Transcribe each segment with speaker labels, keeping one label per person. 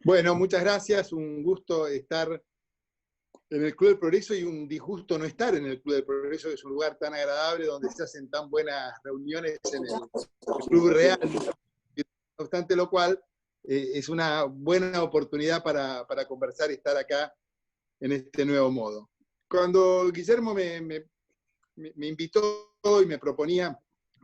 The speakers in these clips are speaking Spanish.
Speaker 1: Bueno, muchas gracias, un gusto estar en el Club del Progreso y un disgusto no estar en el Club del Progreso, que es un lugar tan agradable donde se hacen tan buenas reuniones en el Club Real. No obstante lo cual, es una buena oportunidad para conversar y estar acá en este nuevo modo. Cuando Guillermo me invitó y me proponía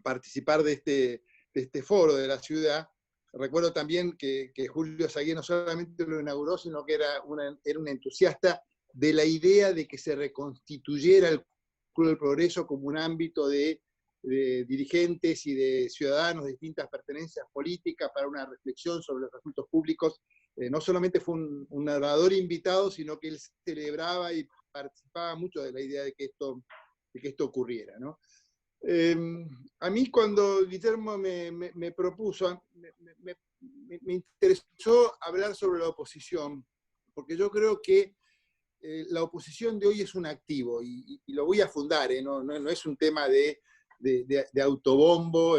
Speaker 1: participar de este foro de la ciudad, recuerdo también que Julio Saguier no solamente lo inauguró, sino que era un entusiasta de la idea de que se reconstituyera el Club del Progreso como un ámbito de dirigentes y de ciudadanos de distintas pertenencias políticas para una reflexión sobre los asuntos públicos. No solamente fue un narrador invitado, sino que él celebraba y participaba mucho de la idea de que esto ocurriera, ¿no? A mí cuando Guillermo me propuso, me interesó hablar sobre la oposición, porque yo creo que la oposición de hoy es un activo, y lo voy a fundar, no es un tema de autobombo,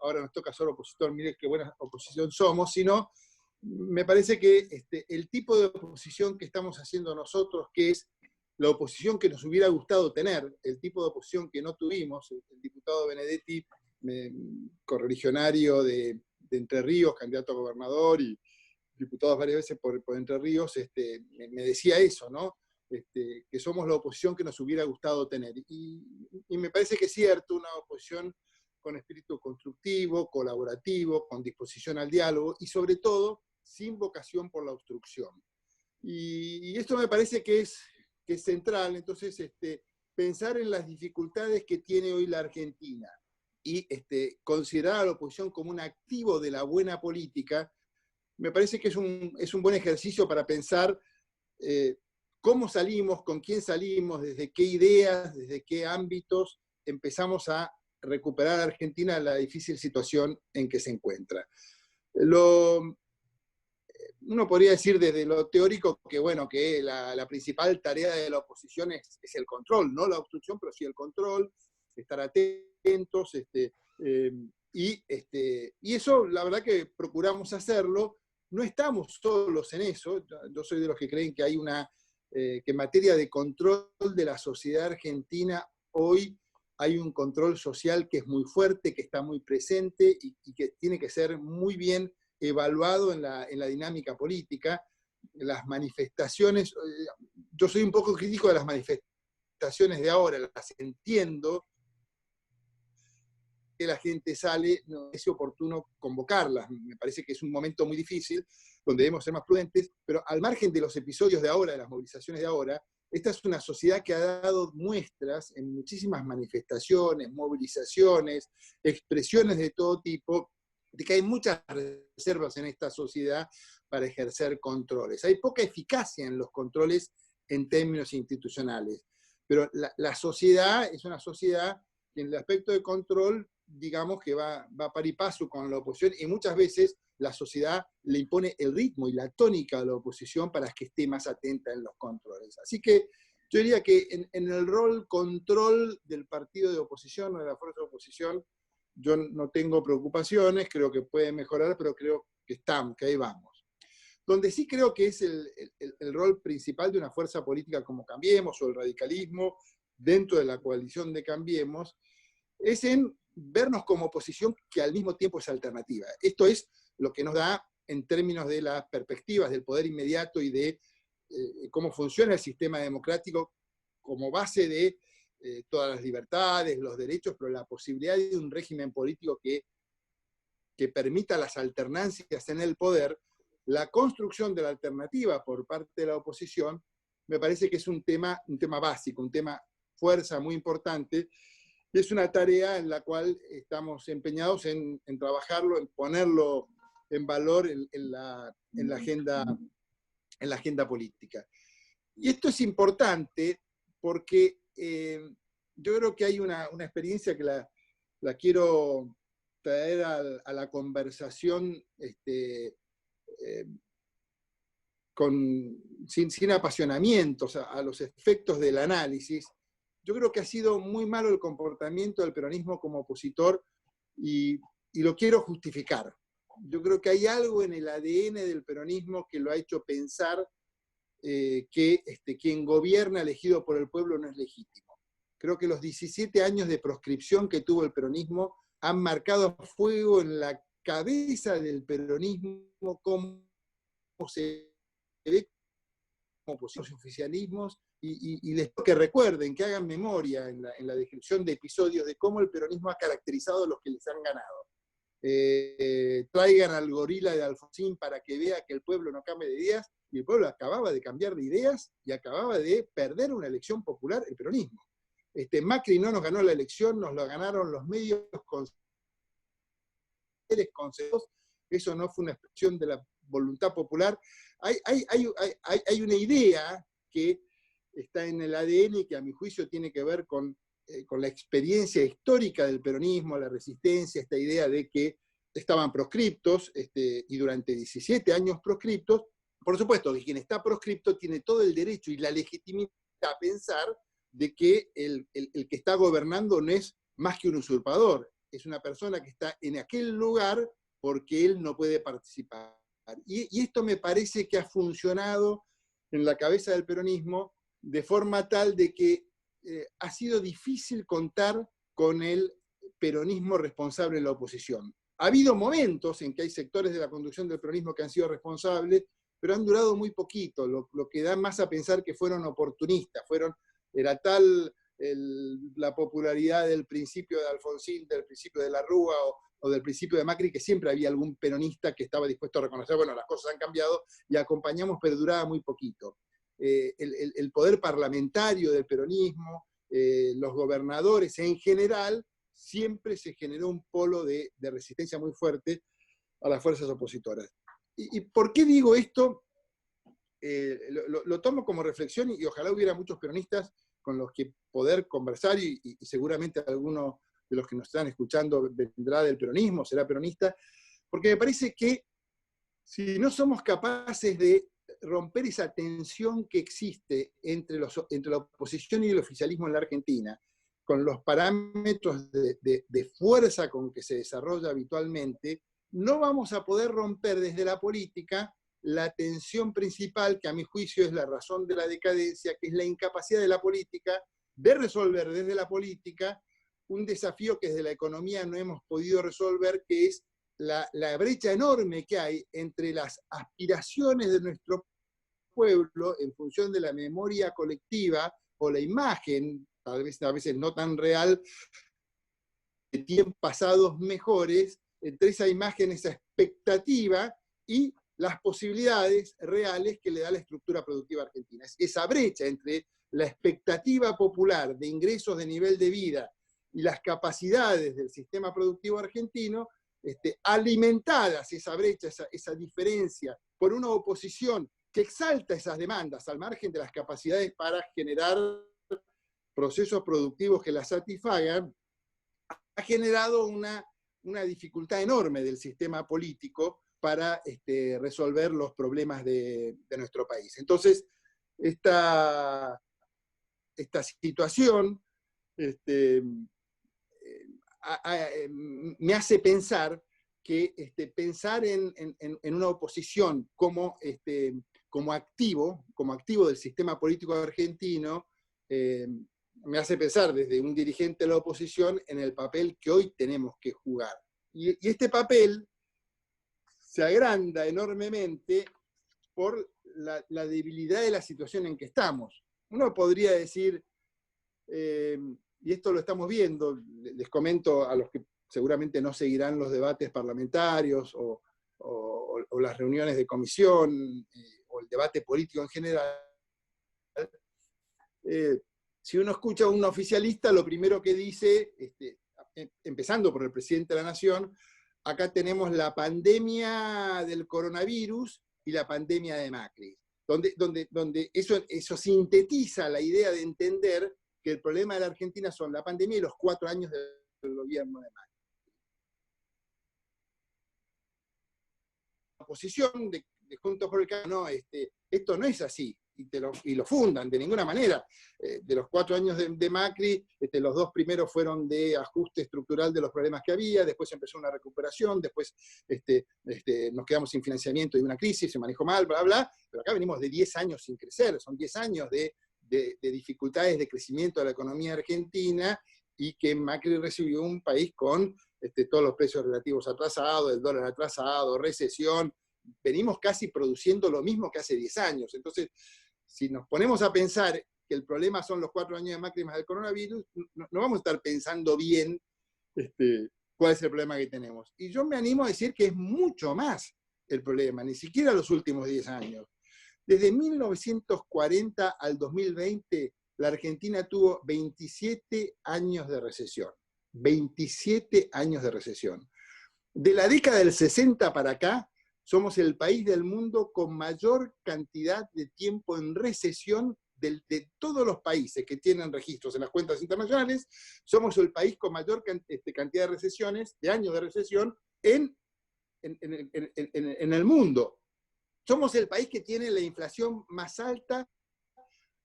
Speaker 1: ahora nos toca ser opositor, mire qué buena oposición somos, sino me parece que el tipo de oposición que estamos haciendo nosotros, que es la oposición que nos hubiera gustado tener, el tipo de oposición que no tuvimos, el diputado Benedetti, correligionario de Entre Ríos, candidato a gobernador y diputado varias veces por Entre Ríos, me decía eso, ¿no? Que somos la oposición que nos hubiera gustado tener. Y me parece que es cierto, una oposición con espíritu constructivo, colaborativo, con disposición al diálogo y sobre todo sin vocación por la obstrucción. Y esto me parece que es central. Entonces, pensar en las dificultades que tiene hoy la Argentina y considerar a la oposición como un activo de la buena política, me parece que es un buen ejercicio para pensar cómo salimos, con quién salimos, desde qué ideas, desde qué ámbitos empezamos a recuperar a Argentina de la difícil situación en que se encuentra. Uno podría decir desde lo teórico que, bueno, que la principal tarea de la oposición es el control, no la obstrucción, pero sí el control, estar atentos, y eso, la verdad que procuramos hacerlo. No estamos solos en eso. Yo soy de los que creen que hay que en materia de control de la sociedad argentina, hoy hay un control social que es muy fuerte, que está muy presente y que tiene que ser muy bien evaluado en la dinámica política. Las manifestaciones, yo soy un poco crítico de las manifestaciones de ahora, las entiendo, que la gente sale, no es oportuno convocarlas. Me parece que es un momento muy difícil, donde debemos ser más prudentes, pero al margen de los episodios de ahora, de las movilizaciones de ahora, esta es una sociedad que ha dado muestras en muchísimas manifestaciones, movilizaciones, expresiones de todo tipo, de que hay muchas reservas en esta sociedad para ejercer controles. Hay poca eficacia en los controles en términos institucionales, pero la sociedad es una sociedad que en el aspecto de control, digamos que va par y paso con la oposición, y muchas veces la sociedad le impone el ritmo y la tónica a la oposición para que esté más atenta en los controles. Así que yo diría que en el rol control del partido de oposición o de la fuerza de oposición, yo no tengo preocupaciones, creo que puede mejorar, pero creo que estamos, que ahí vamos. Donde sí creo que es el rol principal de una fuerza política como Cambiemos o el radicalismo dentro de la coalición de Cambiemos, es en vernos como oposición que al mismo tiempo es alternativa. Esto es lo que nos da, en términos de las perspectivas del poder inmediato y de cómo funciona el sistema democrático como base de todas las libertades, los derechos, pero la posibilidad de un régimen político que permita las alternancias en el poder. La construcción de la alternativa por parte de la oposición me parece que es un tema básico, un tema fuerza muy importante, y es una tarea en la cual estamos empeñados en trabajarlo, en ponerlo en valor en la agenda política. Y esto es importante porque yo creo que hay una experiencia que la quiero traer a la conversación sin apasionamientos, a los efectos del análisis. Yo creo que ha sido muy malo el comportamiento del peronismo como opositor y lo quiero justificar. yo creo que hay algo en el ADN del peronismo que lo ha hecho pensar que quien gobierna elegido por el pueblo no es legítimo. Creo que los 17 años de proscripción que tuvo el peronismo han marcado a fuego en la cabeza del peronismo cómo se ve como posibles oficialismos, y les pido que recuerden, que hagan memoria en la descripción de episodios de cómo el peronismo ha caracterizado a los que les han ganado. Traigan al gorila de Alfonsín para que vea que el pueblo no cambia de ideas, y el pueblo acababa de cambiar de ideas y acababa de perder una elección popular, el peronismo. Macri no nos ganó la elección, nos lo ganaron los medios consejos, eso no fue una expresión de la voluntad popular. Hay una idea que está en el ADN y que a mi juicio tiene que ver con la experiencia histórica del peronismo, la resistencia, esta idea de que estaban proscriptos, y durante 17 años proscriptos. Por supuesto que quien está proscripto tiene todo el derecho y la legitimidad a pensar de que el que está gobernando no es más que un usurpador, es una persona que está en aquel lugar porque él no puede participar. Y esto me parece que ha funcionado en la cabeza del peronismo de forma tal de que ha sido difícil contar con el peronismo responsable en la oposición. Ha habido momentos en que hay sectores de la conducción del peronismo que han sido responsables, pero han durado muy poquito, lo que da más a pensar que fueron oportunistas, era tal la popularidad del principio de Alfonsín, del principio de la Rúa o del principio de Macri, que siempre había algún peronista que estaba dispuesto a reconocer, bueno, las cosas han cambiado y acompañamos, pero duraba muy poquito. El poder parlamentario del peronismo, los gobernadores en general, siempre se generó un polo de resistencia muy fuerte a las fuerzas opositoras. ¿Y por qué digo esto? Lo tomo como reflexión y ojalá hubiera muchos peronistas con los que poder conversar y seguramente alguno de los que nos están escuchando vendrá del peronismo, será peronista, porque me parece que si no somos capaces de romper esa tensión que existe entre la oposición y el oficialismo en la Argentina, con los parámetros de fuerza con que se desarrolla habitualmente, no vamos a poder romper desde la política la tensión principal, que a mi juicio es la razón de la decadencia, que es la incapacidad de la política de resolver desde la política un desafío que desde la economía no hemos podido resolver, que es la brecha enorme que hay entre las aspiraciones de nuestro pueblo en función de la memoria colectiva o la imagen, tal vez a veces no tan real, de tiempos pasados mejores, entre esa imagen, esa expectativa y las posibilidades reales que le da la estructura productiva argentina. Esa brecha entre la expectativa popular de ingresos de nivel de vida y las capacidades del sistema productivo argentino, alimentadas esa brecha, esa diferencia, por una oposición que exalta esas demandas al margen de las capacidades para generar procesos productivos que las satisfagan, ha generado una dificultad enorme del sistema político para resolver los problemas de nuestro país. Entonces, esta situación me hace pensar que pensar en una oposición como activo del sistema político argentino, me hace pensar desde un dirigente de la oposición en el papel que hoy tenemos que jugar. Y este papel se agranda enormemente por la debilidad de la situación en que estamos. Uno podría decir, y esto lo estamos viendo, les comento a los que seguramente no seguirán los debates parlamentarios o las reuniones de comisión o el debate político en general, si uno escucha a un oficialista, lo primero que dice, empezando por el presidente de la Nación, acá tenemos la pandemia del coronavirus y la pandemia de Macri, donde eso sintetiza la idea de entender que el problema de la Argentina son la pandemia y los 4 años del gobierno de Macri. La oposición de Juntos por el Cambio, no, esto no es así. y lo fundan, de ninguna manera. De los 4 años de Macri, los 2 primeros fueron de ajuste estructural de los problemas que había, después empezó una recuperación, después nos quedamos sin financiamiento y una crisis, se manejó mal, bla, bla, pero acá venimos de 10 años sin crecer, son 10 años de dificultades de crecimiento de la economía argentina, y que Macri recibió un país con todos los precios relativos atrasados, el dólar atrasado, recesión. Venimos casi produciendo lo mismo que hace 10 años. Entonces, si nos ponemos a pensar que el problema son los 4 años de Macri más del coronavirus, no vamos a estar pensando bien cuál es el problema que tenemos. Y yo me animo a decir que es mucho más el problema, ni siquiera los últimos 10 años. Desde 1940 al 2020, la Argentina tuvo 27 años de recesión. 27 años de recesión. De la década del 60 para acá, somos el país del mundo con mayor cantidad de tiempo en recesión de todos los países que tienen registros en las cuentas internacionales. Somos el país con mayor cantidad de recesiones, de años de recesión, en el mundo. Somos el país que tiene la inflación más alta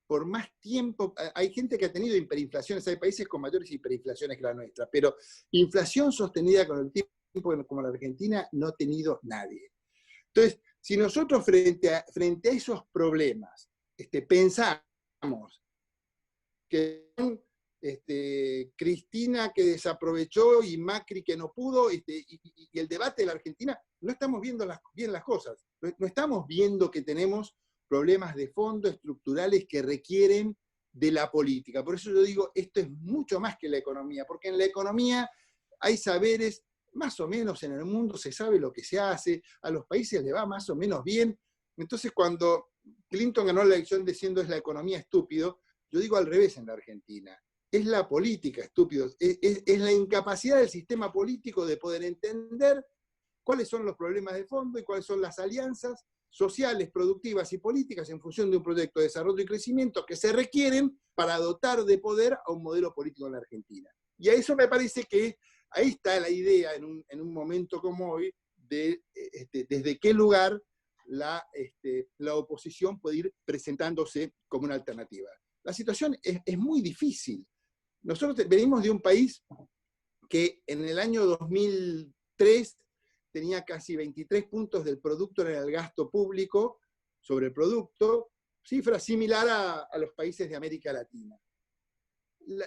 Speaker 1: por más tiempo. Hay gente que ha tenido hiperinflaciones, hay países con mayores hiperinflaciones que la nuestra, pero inflación sostenida con el tiempo como la Argentina no ha tenido nadie. Entonces, si nosotros frente a esos problemas pensamos que Cristina que desaprovechó y Macri que no pudo, y el debate de la Argentina, no estamos viendo bien las cosas. No estamos viendo que tenemos problemas de fondo estructurales que requieren de la política. Por eso yo digo, esto es mucho más que la economía, porque en la economía hay saberes, más o menos en el mundo se sabe lo que se hace, a los países les va más o menos bien. Entonces, cuando Clinton ganó la elección diciendo es la economía estúpido, yo digo al revés en la Argentina. Es la política estúpido, es la incapacidad del sistema político de poder entender cuáles son los problemas de fondo y cuáles son las alianzas sociales, productivas y políticas en función de un proyecto de desarrollo y crecimiento que se requieren para dotar de poder a un modelo político en la Argentina. Y a eso me parece que ahí está la idea en un momento como hoy de desde qué lugar la oposición puede ir presentándose como una alternativa. La situación es muy difícil. Nosotros venimos de un país que en el año 2003 tenía casi 23 puntos del producto en el gasto público sobre el producto, cifra similar a los países de América Latina.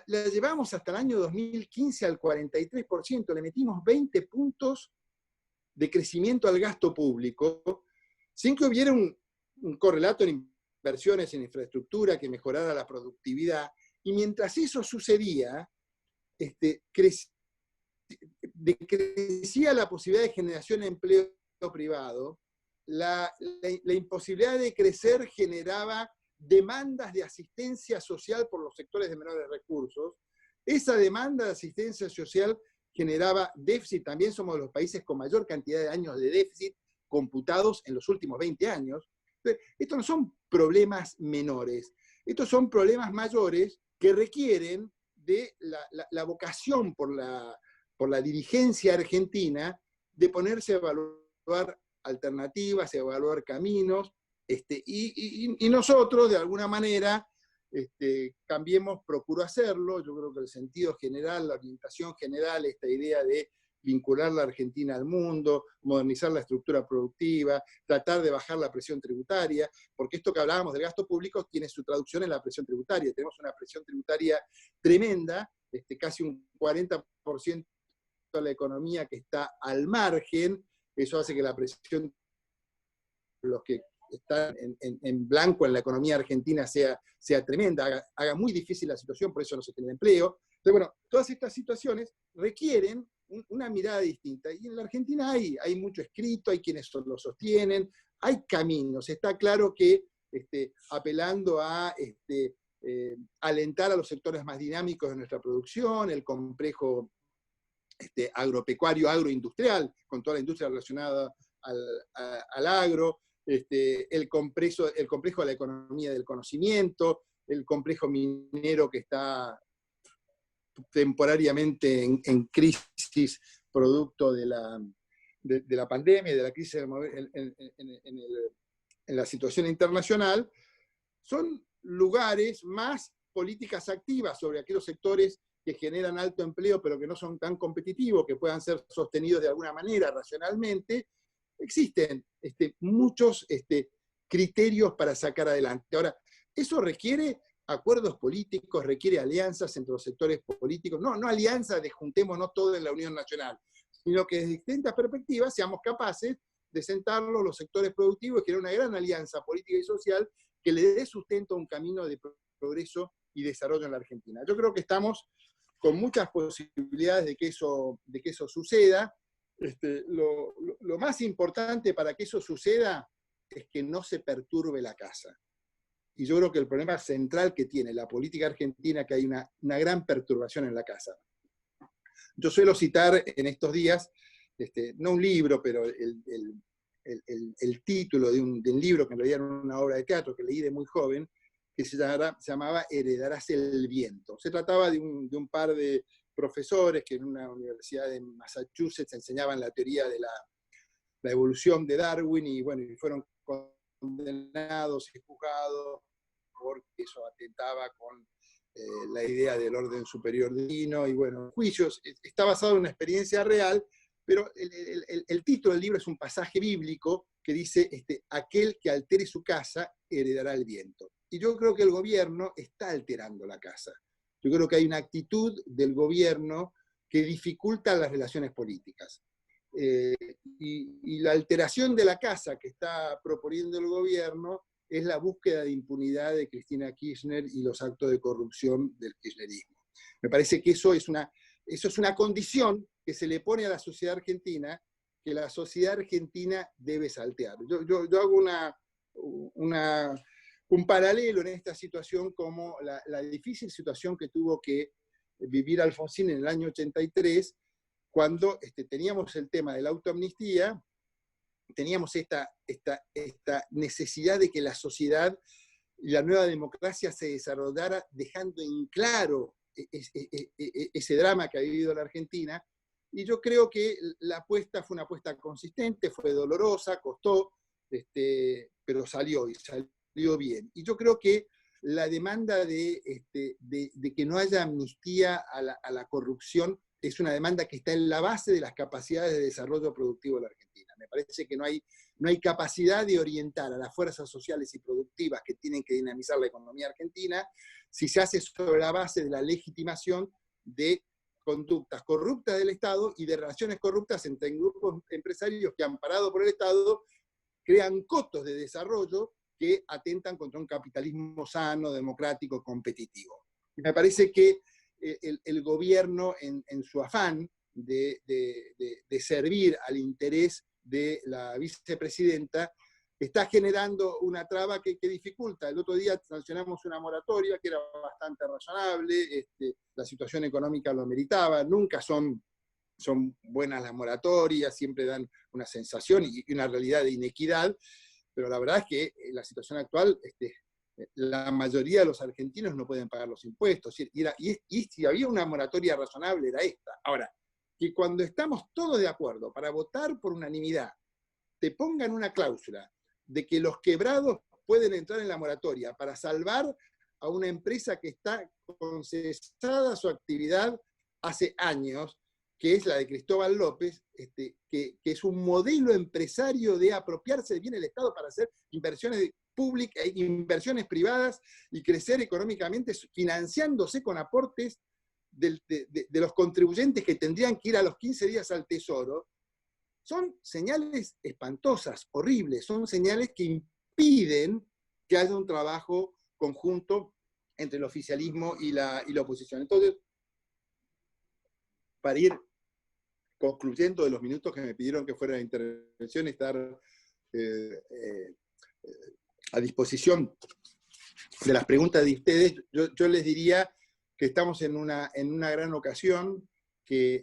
Speaker 1: La llevamos hasta el año 2015 al 43%, le metimos 20 puntos de crecimiento al gasto público, sin que hubiera un correlato en inversiones en infraestructura que mejorara la productividad. Y mientras eso sucedía, decrecía la posibilidad de generación de empleo privado, la imposibilidad de crecer generaba demandas de asistencia social por los sectores de menores recursos. Esa demanda de asistencia social generaba déficit. También somos de los países con mayor cantidad de años de déficit computados en los últimos 20 años. Entonces, estos no son problemas menores, estos son problemas mayores que requieren de la vocación por la dirigencia argentina de ponerse a evaluar alternativas, a evaluar caminos, y nosotros, de alguna manera, Cambiemos procuró hacerlo. Yo creo que el sentido general, la orientación general, esta idea de vincular la Argentina al mundo, modernizar la estructura productiva, tratar de bajar la presión tributaria, porque esto que hablábamos del gasto público tiene su traducción en la presión tributaria. Tenemos una presión tributaria tremenda, casi un 40% de la economía que está al margen. Eso hace que la presión, los que están en blanco en la economía argentina sea tremenda, haga muy difícil la situación, por eso no se tiene empleo. Entonces, bueno, todas estas situaciones requieren una mirada distinta. Y en la Argentina hay mucho escrito, hay quienes lo sostienen, hay caminos. Está claro que apelando a alentar a los sectores más dinámicos de nuestra producción, el complejo agropecuario, agroindustrial, con toda la industria relacionada al agro, el complejo de la economía del conocimiento, el complejo minero que está temporariamente en crisis producto de la pandemia, de la crisis en la situación internacional, son lugares más políticas activas sobre aquellos sectores que generan alto empleo, pero que no son tan competitivos, que puedan ser sostenidos de alguna manera racionalmente. Existen muchos criterios para sacar adelante. Ahora, eso requiere acuerdos políticos, requiere alianzas entre los sectores políticos, no alianzas de juntémonos todos en la Unión Nacional, sino que desde distintas perspectivas seamos capaces de sentarlos los sectores productivos y crear una gran alianza política y social que le dé sustento a un camino de progreso y desarrollo en la Argentina. Yo creo que estamos con muchas posibilidades de que eso suceda. Lo más importante para que eso suceda es que no se perturbe la casa. Y yo creo que el problema central que tiene la política argentina es que hay una gran perturbación en la casa. Yo suelo citar en estos días, no un libro, pero el título de un libro que en realidad era una obra de teatro que leí de muy joven, que se llamaba Heredarás el viento. Se trataba de un par de profesores que en una universidad de Massachusetts enseñaban la teoría de la evolución de Darwin, y bueno, y fueron condenados y juzgados porque eso atentaba con la idea del orden superior divino, y bueno, juicios. Está basado en una experiencia real, pero el título del libro es un pasaje bíblico que dice, aquel que altere su casa heredará el viento. Y yo creo que el gobierno está alterando la casa. Yo creo que hay una actitud del gobierno que dificulta las relaciones políticas. Y la alteración de la casa que está proponiendo el gobierno es la búsqueda de impunidad de Cristina Kirchner y los actos de corrupción del kirchnerismo. Me parece que eso es una condición que se le pone a la sociedad argentina, que la sociedad argentina debe saltear. Yo hago un paralelo en esta situación como la difícil situación que tuvo que vivir Alfonsín en el año 83, cuando teníamos el tema de la autoamnistía, teníamos esta necesidad de que la sociedad y la nueva democracia se desarrollara dejando en claro ese drama que ha vivido la Argentina, y yo creo que la apuesta fue una apuesta consistente, fue dolorosa, costó, pero salió bien. Y yo creo que la demanda de que no haya amnistía a la corrupción es una demanda que está en la base de las capacidades de desarrollo productivo de la Argentina. Me parece que no hay capacidad de orientar a las fuerzas sociales y productivas que tienen que dinamizar la economía argentina si se hace sobre la base de la legitimación de conductas corruptas del Estado y de relaciones corruptas entre grupos empresarios que, amparados por el Estado, crean cotos de desarrollo que atentan contra un capitalismo sano, democrático, competitivo. Y me parece que el gobierno, en su afán de servir al interés de la vicepresidenta, está generando una traba que dificulta. El otro día sancionamos una moratoria que era bastante razonable, la situación económica lo meritaba, nunca son buenas las moratorias, siempre dan una sensación y una realidad de inequidad, pero la verdad es que en la situación actual la mayoría de los argentinos no pueden pagar los impuestos, y si había una moratoria razonable era esta. Ahora, que cuando estamos todos de acuerdo para votar por unanimidad, te pongan una cláusula de que los quebrados pueden entrar en la moratoria para salvar a una empresa que está concesada su actividad hace años, que es la de Cristóbal López, que es un modelo empresario de apropiarse de bien el Estado para hacer inversiones públicas, inversiones privadas y crecer económicamente financiándose con aportes de los contribuyentes que tendrían que ir a los 15 días al Tesoro. Son señales espantosas, horribles, son señales que impiden que haya un trabajo conjunto entre el oficialismo y la oposición. Entonces, para ir concluyendo de los minutos que me pidieron que fuera la intervención, estar a disposición de las preguntas de ustedes, yo les diría que estamos en una gran ocasión, que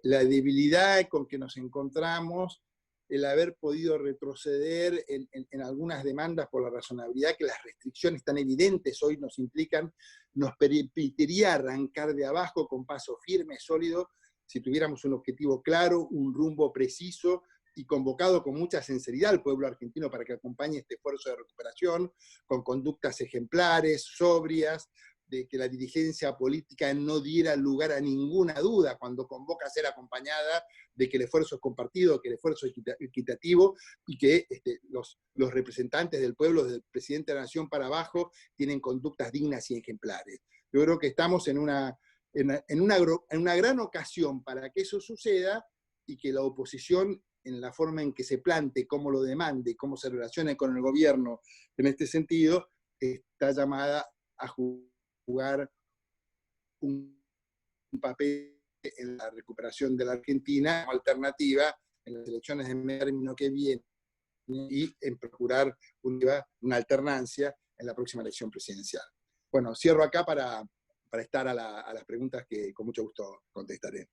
Speaker 1: la debilidad con que nos encontramos, el haber podido retroceder en algunas demandas por la razonabilidad, que las restricciones tan evidentes hoy nos implican, nos permitiría arrancar de abajo con paso firme, sólido, si tuviéramos un objetivo claro, un rumbo preciso, y convocado con mucha sinceridad al pueblo argentino para que acompañe este esfuerzo de recuperación, con conductas ejemplares, sobrias, de que la dirigencia política no diera lugar a ninguna duda cuando convoca a ser acompañada, de que el esfuerzo es compartido, que el esfuerzo es equitativo, y que los representantes del pueblo, desde el presidente de la Nación para abajo, tienen conductas dignas y ejemplares. Yo creo que estamos en una gran ocasión para que eso suceda, y que la oposición, en la forma en que se plante, cómo lo demande, cómo se relacione con el gobierno en este sentido, está llamada a jugar un papel en la recuperación de la Argentina como alternativa en las elecciones de término que viene, y en procurar una alternancia en la próxima elección presidencial. Bueno, cierro acá para estar a las preguntas que con mucho gusto contestaré.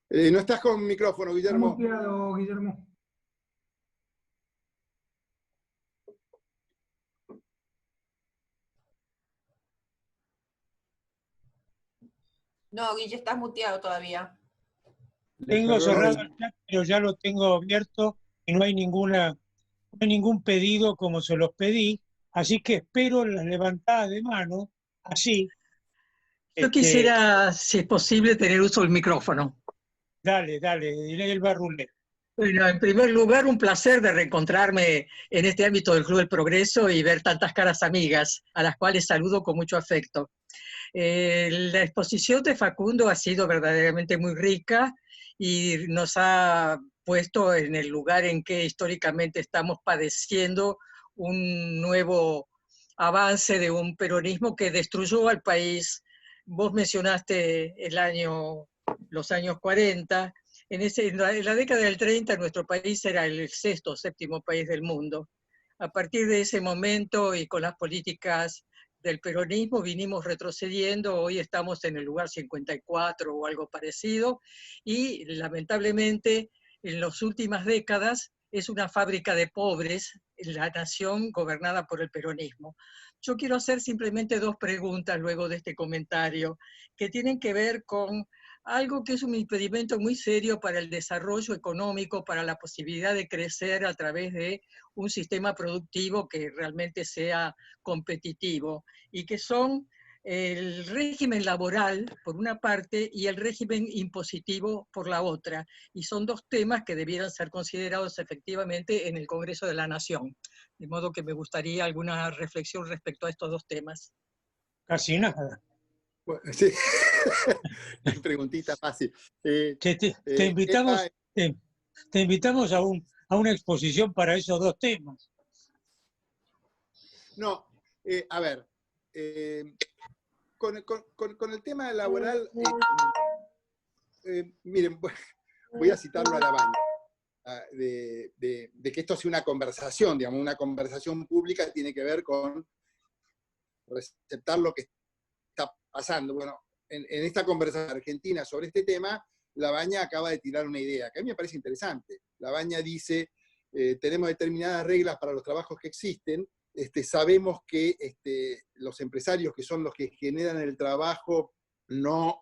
Speaker 1: No estás con micrófono, Guillermo.
Speaker 2: Está muteado, Guillermo.
Speaker 3: No, Guille, estás muteado todavía.
Speaker 2: Tengo cerrado el chat, pero ya lo tengo abierto y no hay ningún pedido como se los pedí, así que espero las levantadas de mano, así.
Speaker 4: Yo quisiera, si es posible, tener uso del micrófono.
Speaker 2: Dale, diré el barrulé.
Speaker 4: Bueno, en primer lugar, un placer de reencontrarme en este ámbito del Club del Progreso y ver tantas caras amigas, a las cuales saludo con mucho afecto. La exposición de Facundo ha sido verdaderamente muy rica y nos ha puesto en el lugar en que históricamente estamos padeciendo un nuevo avance de un peronismo que destruyó al país. Vos mencionaste los años 40. En la década del 30 nuestro país era el sexto o séptimo país del mundo. A partir de ese momento y con las políticas del peronismo vinimos retrocediendo, hoy estamos en el lugar 54 o algo parecido, y lamentablemente en las últimas décadas es una fábrica de pobres la nación gobernada por el peronismo. Yo quiero hacer simplemente dos preguntas luego de este comentario, que tienen que ver con algo que es un impedimento muy serio para el desarrollo económico, para la posibilidad de crecer a través de un sistema productivo que realmente sea competitivo, y que son el régimen laboral por una parte y el régimen impositivo por la otra, y son dos temas que debieran ser considerados efectivamente en el Congreso de la Nación, de modo que me gustaría alguna reflexión respecto a estos dos temas.
Speaker 2: Casi nada.
Speaker 1: Bueno, sí. Preguntita fácil.
Speaker 2: Te invitamos a una exposición para esos dos temas.
Speaker 1: No, a ver, con el tema laboral, miren, voy a citarlo a Labaña, de que esto sea una conversación, digamos, una conversación pública tiene que ver con receptar lo que está pasando. Bueno, en esta conversación argentina sobre este tema, Labaña acaba de tirar una idea que a mí me parece interesante. Labaña dice, tenemos determinadas reglas para los trabajos que existen, sabemos que los empresarios, que son los que generan el trabajo, no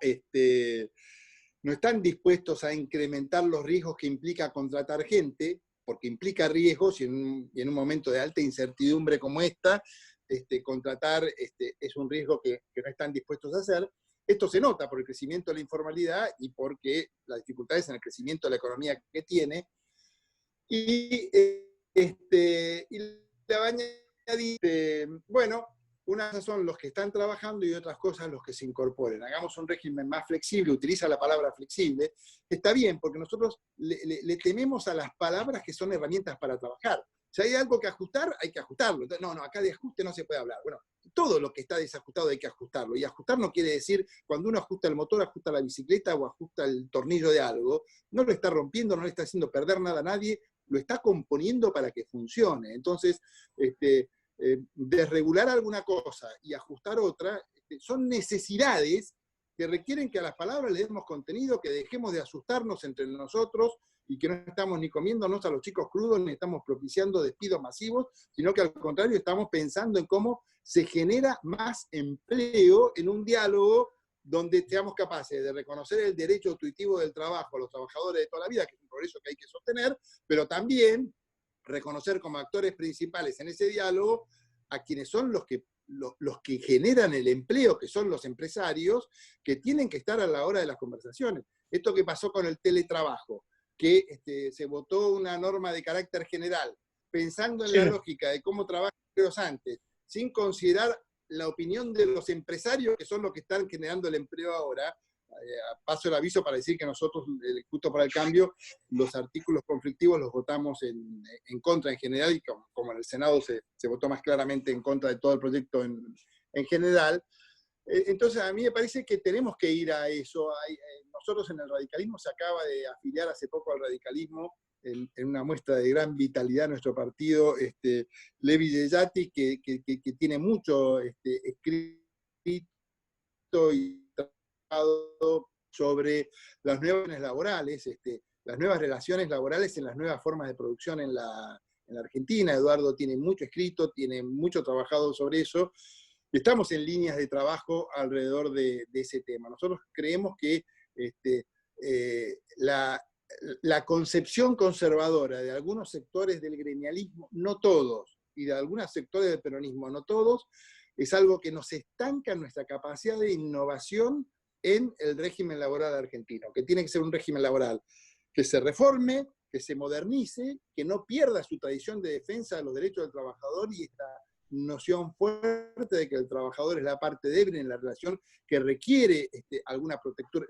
Speaker 1: están dispuestos a incrementar los riesgos que implica contratar gente, porque implica riesgos, y en un momento de alta incertidumbre como esta, contratar es un riesgo que no están dispuestos a hacer. Esto se nota por el crecimiento de la informalidad y porque las dificultades en el crecimiento de la economía que tiene. Y Labaña dice, bueno, unas cosas son los que están trabajando y otras cosas los que se incorporen. Hagamos un régimen más flexible, utiliza la palabra flexible. Está bien, porque nosotros le tememos a las palabras que son herramientas para trabajar. Si hay algo que ajustar, hay que ajustarlo. No, acá de ajuste no se puede hablar. Bueno, todo lo que está desajustado hay que ajustarlo. Y ajustar no quiere decir, cuando uno ajusta el motor, ajusta la bicicleta o ajusta el tornillo de algo, no lo está rompiendo, no le está haciendo perder nada a nadie, lo está componiendo para que funcione. Entonces, desregular alguna cosa y ajustar otra, son necesidades que requieren que a las palabras le demos contenido, que dejemos de asustarnos entre nosotros y que no estamos ni comiéndonos a los chicos crudos, ni estamos propiciando despidos masivos, sino que al contrario estamos pensando en cómo se genera más empleo en un diálogo donde seamos capaces de reconocer el derecho intuitivo del trabajo a los trabajadores de toda la vida, que es un progreso que hay que sostener, pero también reconocer como actores principales en ese diálogo a quienes son los que generan el empleo, que son los empresarios, que tienen que estar a la hora de las conversaciones. Esto que pasó con el teletrabajo, que se votó una norma de carácter general, pensando en la lógica de cómo trabajan los antes, sin considerar la opinión de los empresarios, que son los que están generando el empleo ahora. Paso el aviso para decir que nosotros, justo para el cambio, los artículos conflictivos los votamos en contra en general, y como en el Senado se votó más claramente en contra de todo el proyecto en general. Entonces a mí me parece que tenemos que ir a eso. Nosotros en el radicalismo, se acaba de afiliar hace poco al radicalismo, en una muestra de gran vitalidad nuestro partido, Levi Yeyati, que tiene mucho escrito y trabajado sobre las nuevas laborales, las nuevas relaciones laborales en las nuevas formas de producción en la Argentina. Eduardo tiene mucho escrito, tiene mucho trabajado sobre eso. Estamos en líneas de trabajo alrededor de ese tema. Nosotros creemos que la concepción conservadora de algunos sectores del gremialismo, no todos, y de algunos sectores del peronismo, no todos, es algo que nos estanca en nuestra capacidad de innovación en el régimen laboral argentino, que tiene que ser un régimen laboral que se reforme, que se modernice, que no pierda su tradición de defensa de los derechos del trabajador y esta noción fuerte de que el trabajador es la parte débil en la relación que requiere alguna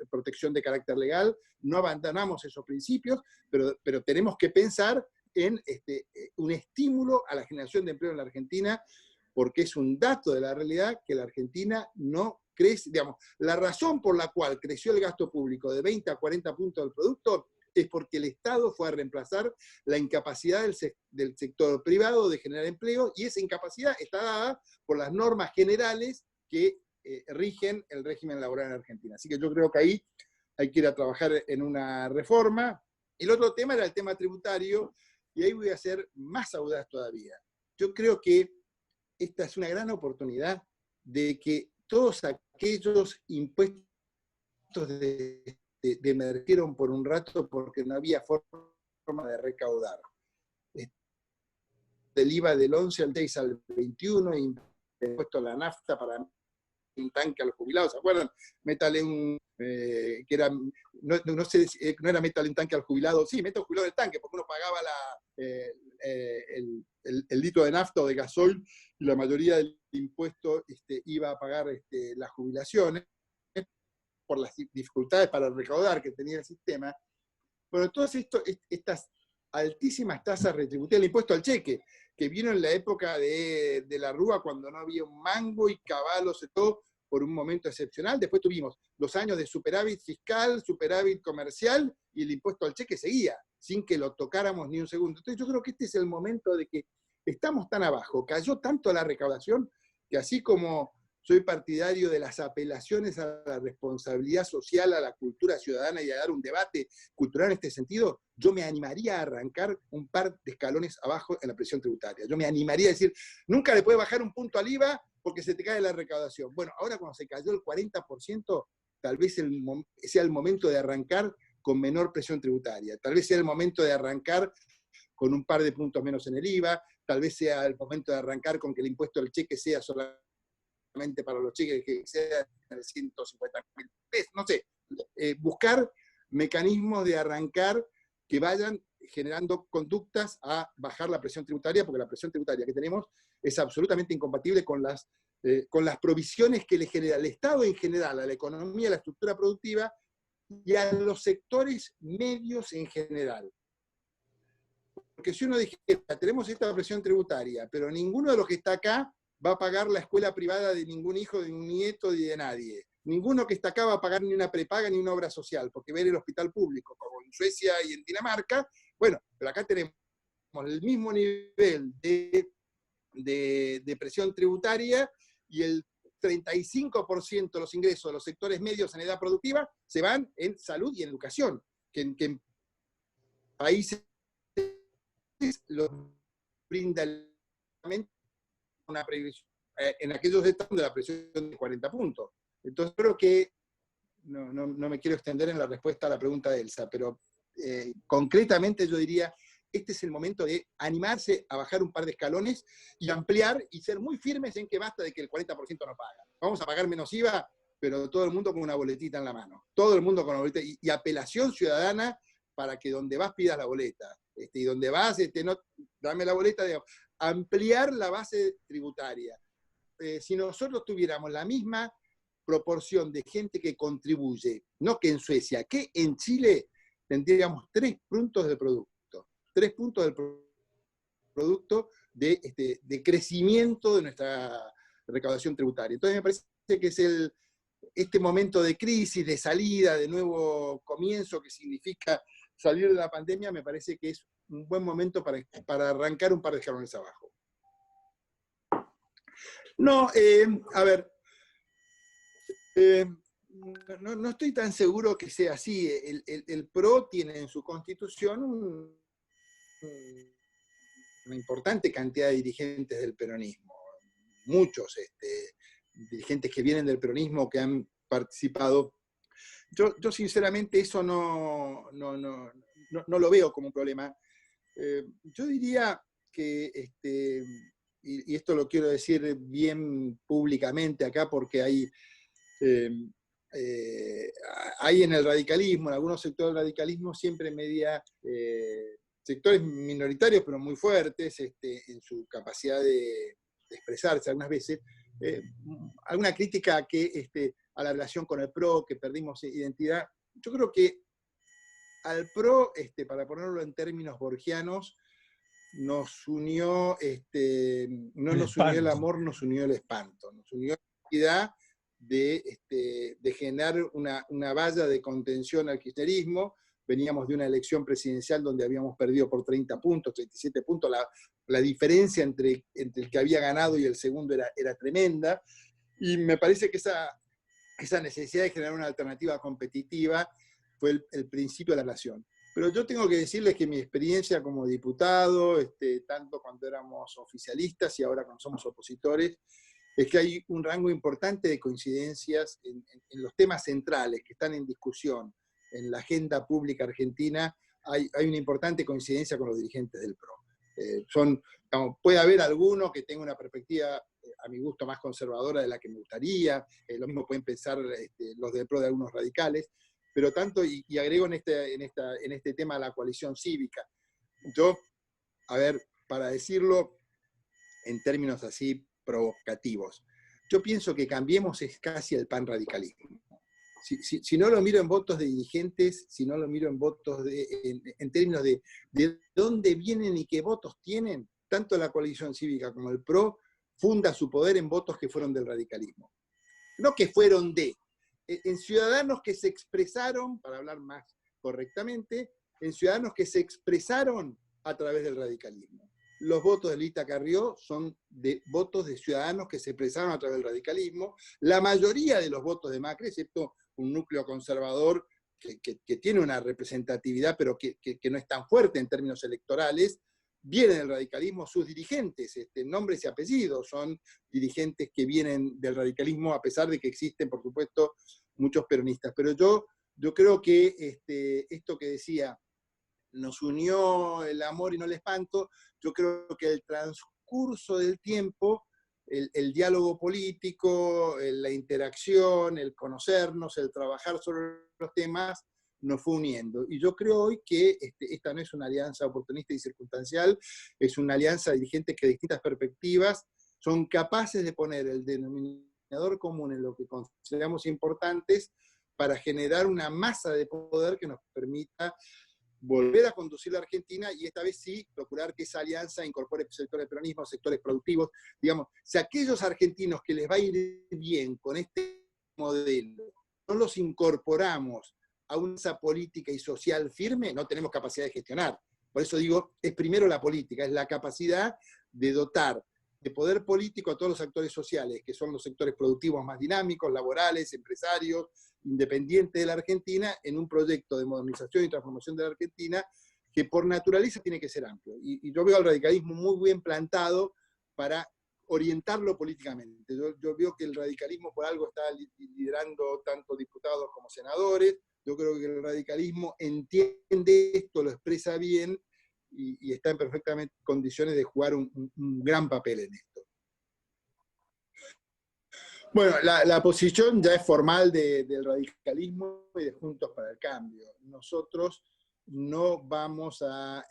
Speaker 1: protección de carácter legal. No abandonamos esos principios, pero tenemos que pensar en un estímulo a la generación de empleo en la Argentina, porque es un dato de la realidad que la Argentina no crece. Digamos, la razón por la cual creció el gasto público de 20 a 40 puntos del producto es porque el Estado fue a reemplazar la incapacidad del sector privado de generar empleo, y esa incapacidad está dada por las normas generales que rigen el régimen laboral en Argentina. Así que yo creo que ahí hay que ir a trabajar en una reforma. El otro tema era el tema tributario, y ahí voy a ser más audaz todavía. Yo creo que esta es una gran oportunidad de que todos aquellos impuestos emergieron por un rato porque no había forma de recaudar. Del IVA del 11 al 6 al 21, impuesto a la nafta para un tanque a los jubilados, ¿se acuerdan? Métale un, que era, no sé, no era métale un tanque al jubilado, sí, métale un jubilado del tanque, porque uno pagaba el litro de nafta o de gasoil, y la mayoría del impuesto iba a pagar las jubilaciones, por las dificultades para recaudar que tenía el sistema. Bueno, todas estas altísimas tasas retributivas, el impuesto al cheque, que vino en la época de la Rúa, cuando no había un mango y caballos y todo, por un momento excepcional. Después tuvimos los años de superávit fiscal, superávit comercial, y el impuesto al cheque seguía, sin que lo tocáramos ni un segundo. Entonces yo creo que este es el momento de que estamos tan abajo, cayó tanto la recaudación, que así como soy partidario de las apelaciones a la responsabilidad social, a la cultura ciudadana y a dar un debate cultural en este sentido, yo me animaría a arrancar un par de escalones abajo en la presión tributaria. Yo me animaría a decir, nunca le puedes bajar un punto al IVA porque se te cae la recaudación. Bueno, ahora cuando se cayó el 40%, tal vez sea el momento de arrancar con menor presión tributaria. Tal vez sea el momento de arrancar con un par de puntos menos en el IVA, tal vez sea el momento de arrancar con que el impuesto al cheque sea solamente para los cheques que sean de 150.000 pesos, no sé, buscar mecanismos de arrancar que vayan generando conductas a bajar la presión tributaria, porque la presión tributaria que tenemos es absolutamente incompatible con las provisiones que le genera el Estado en general, a la economía, a la estructura productiva y a los sectores medios en general. Porque si uno dijera, tenemos esta presión tributaria, pero ninguno de los que está acá va a pagar la escuela privada de ningún hijo, de un nieto, ni de nadie. Ninguno que está acá va a pagar ni una prepaga ni una obra social, porque ver el hospital público, como en Suecia y en Dinamarca, bueno, pero acá tenemos el mismo nivel de presión tributaria, y el 35% de los ingresos de los sectores medios en edad productiva se van en salud y en educación, que en países lo brinda una previsión, en aquellos estados de la presión de 40 puntos. Entonces creo que no me quiero extender en la respuesta a la pregunta de Elsa, pero concretamente yo diría, este es el momento de animarse a bajar un par de escalones y ampliar y ser muy firmes en que basta de que el 40% no paga. Vamos a pagar menos IVA, pero todo el mundo con una boletita en la mano. Todo el mundo con una boleta. Y apelación ciudadana para que donde vas pidas la boleta. Y donde vas, no, dame la boleta, digamos. Ampliar la base tributaria. Si nosotros tuviéramos la misma proporción de gente que contribuye, no que en Suecia, que en Chile, tendríamos 3 puntos del producto. 3 puntos del producto de crecimiento de nuestra recaudación tributaria. Entonces me parece que es este momento de crisis, de salida, de nuevo comienzo que significa salir de la pandemia, me parece que es un buen momento para arrancar un par de escalones abajo. No, a ver, no estoy tan seguro que sea así. El PRO tiene en su constitución una importante cantidad de dirigentes del peronismo, muchos dirigentes que vienen del peronismo que han participado. Yo sinceramente eso no lo veo como un problema. Yo diría que, y esto lo quiero decir bien públicamente acá porque hay en el radicalismo, en algunos sectores del radicalismo, siempre media sectores minoritarios pero muy fuertes en su capacidad de expresarse algunas veces, alguna crítica a la relación con el PRO, que perdimos identidad. Yo creo que al PRO, para ponerlo en términos borgianos, nos unió, no nos unió el amor, nos unió el espanto, nos unió la necesidad de generar una valla de contención al kirchnerismo. Veníamos de una elección presidencial donde habíamos perdido por 30 puntos, 37 puntos. La diferencia entre el que había ganado y el segundo era tremenda. Y me parece que esa necesidad de generar una alternativa competitiva fue el principio de la relación. Pero yo tengo que decirles que mi experiencia como diputado, tanto cuando éramos oficialistas y ahora cuando somos opositores, es que hay un rango importante de coincidencias en los temas centrales que están en discusión en la agenda pública argentina. Hay una importante coincidencia con los dirigentes del PRO. Puede haber alguno que tenga una perspectiva, a mi gusto, más conservadora de la que me gustaría, lo mismo pueden pensar los del PRO de algunos radicales, pero tanto, y agrego en este tema la coalición cívica. Yo, a ver, para decirlo en términos así provocativos, yo pienso que Cambiemos es casi el panradicalismo. Si no lo miro en votos de dirigentes, si no lo miro en votos en términos de dónde vienen y qué votos tienen, tanto la coalición cívica como el PRO funda su poder en votos que fueron del radicalismo. No que fueron en ciudadanos que se expresaron, para hablar más correctamente, en ciudadanos que se expresaron a través del radicalismo. Los votos de Lita Carrió son votos de ciudadanos que se expresaron a través del radicalismo. La mayoría de los votos de Macri, excepto un núcleo conservador que tiene una representatividad, pero que no es tan fuerte en términos electorales, vienen del radicalismo. Sus dirigentes, nombres y apellidos, son dirigentes que vienen del radicalismo, a pesar de que existen, por supuesto, muchos peronistas. Pero yo creo que esto que decía, nos unió el amor y no el espanto, yo creo que el transcurso del tiempo, el diálogo político, la interacción, el conocernos, el trabajar sobre los temas, nos fue uniendo. Y yo creo hoy que esta no es una alianza oportunista y circunstancial, es una alianza de dirigentes que de distintas perspectivas son capaces de poner el denominador común en lo que consideramos importantes para generar una masa de poder que nos permita volver a conducir la Argentina y esta vez sí procurar que esa alianza incorpore sectores de peronismo, sectores productivos. Digamos, si aquellos argentinos que les va a ir bien con este modelo no los incorporamos a una política y social firme, no tenemos capacidad de gestionar. Por eso digo, es primero la política, es la capacidad de dotar de poder político a todos los actores sociales, que son los sectores productivos más dinámicos, laborales, empresarios, independientes de la Argentina, en un proyecto de modernización y transformación de la Argentina que por naturaleza tiene que ser amplio. Y yo veo al radicalismo muy bien plantado para orientarlo políticamente. Yo veo que el radicalismo por algo está liderando tanto diputados como senadores. Yo creo que el radicalismo entiende esto, lo expresa bien y está en perfectamente condiciones de jugar un gran papel en esto. Bueno, la posición ya es formal del radicalismo y de Juntos para el Cambio. Nosotros no vamos a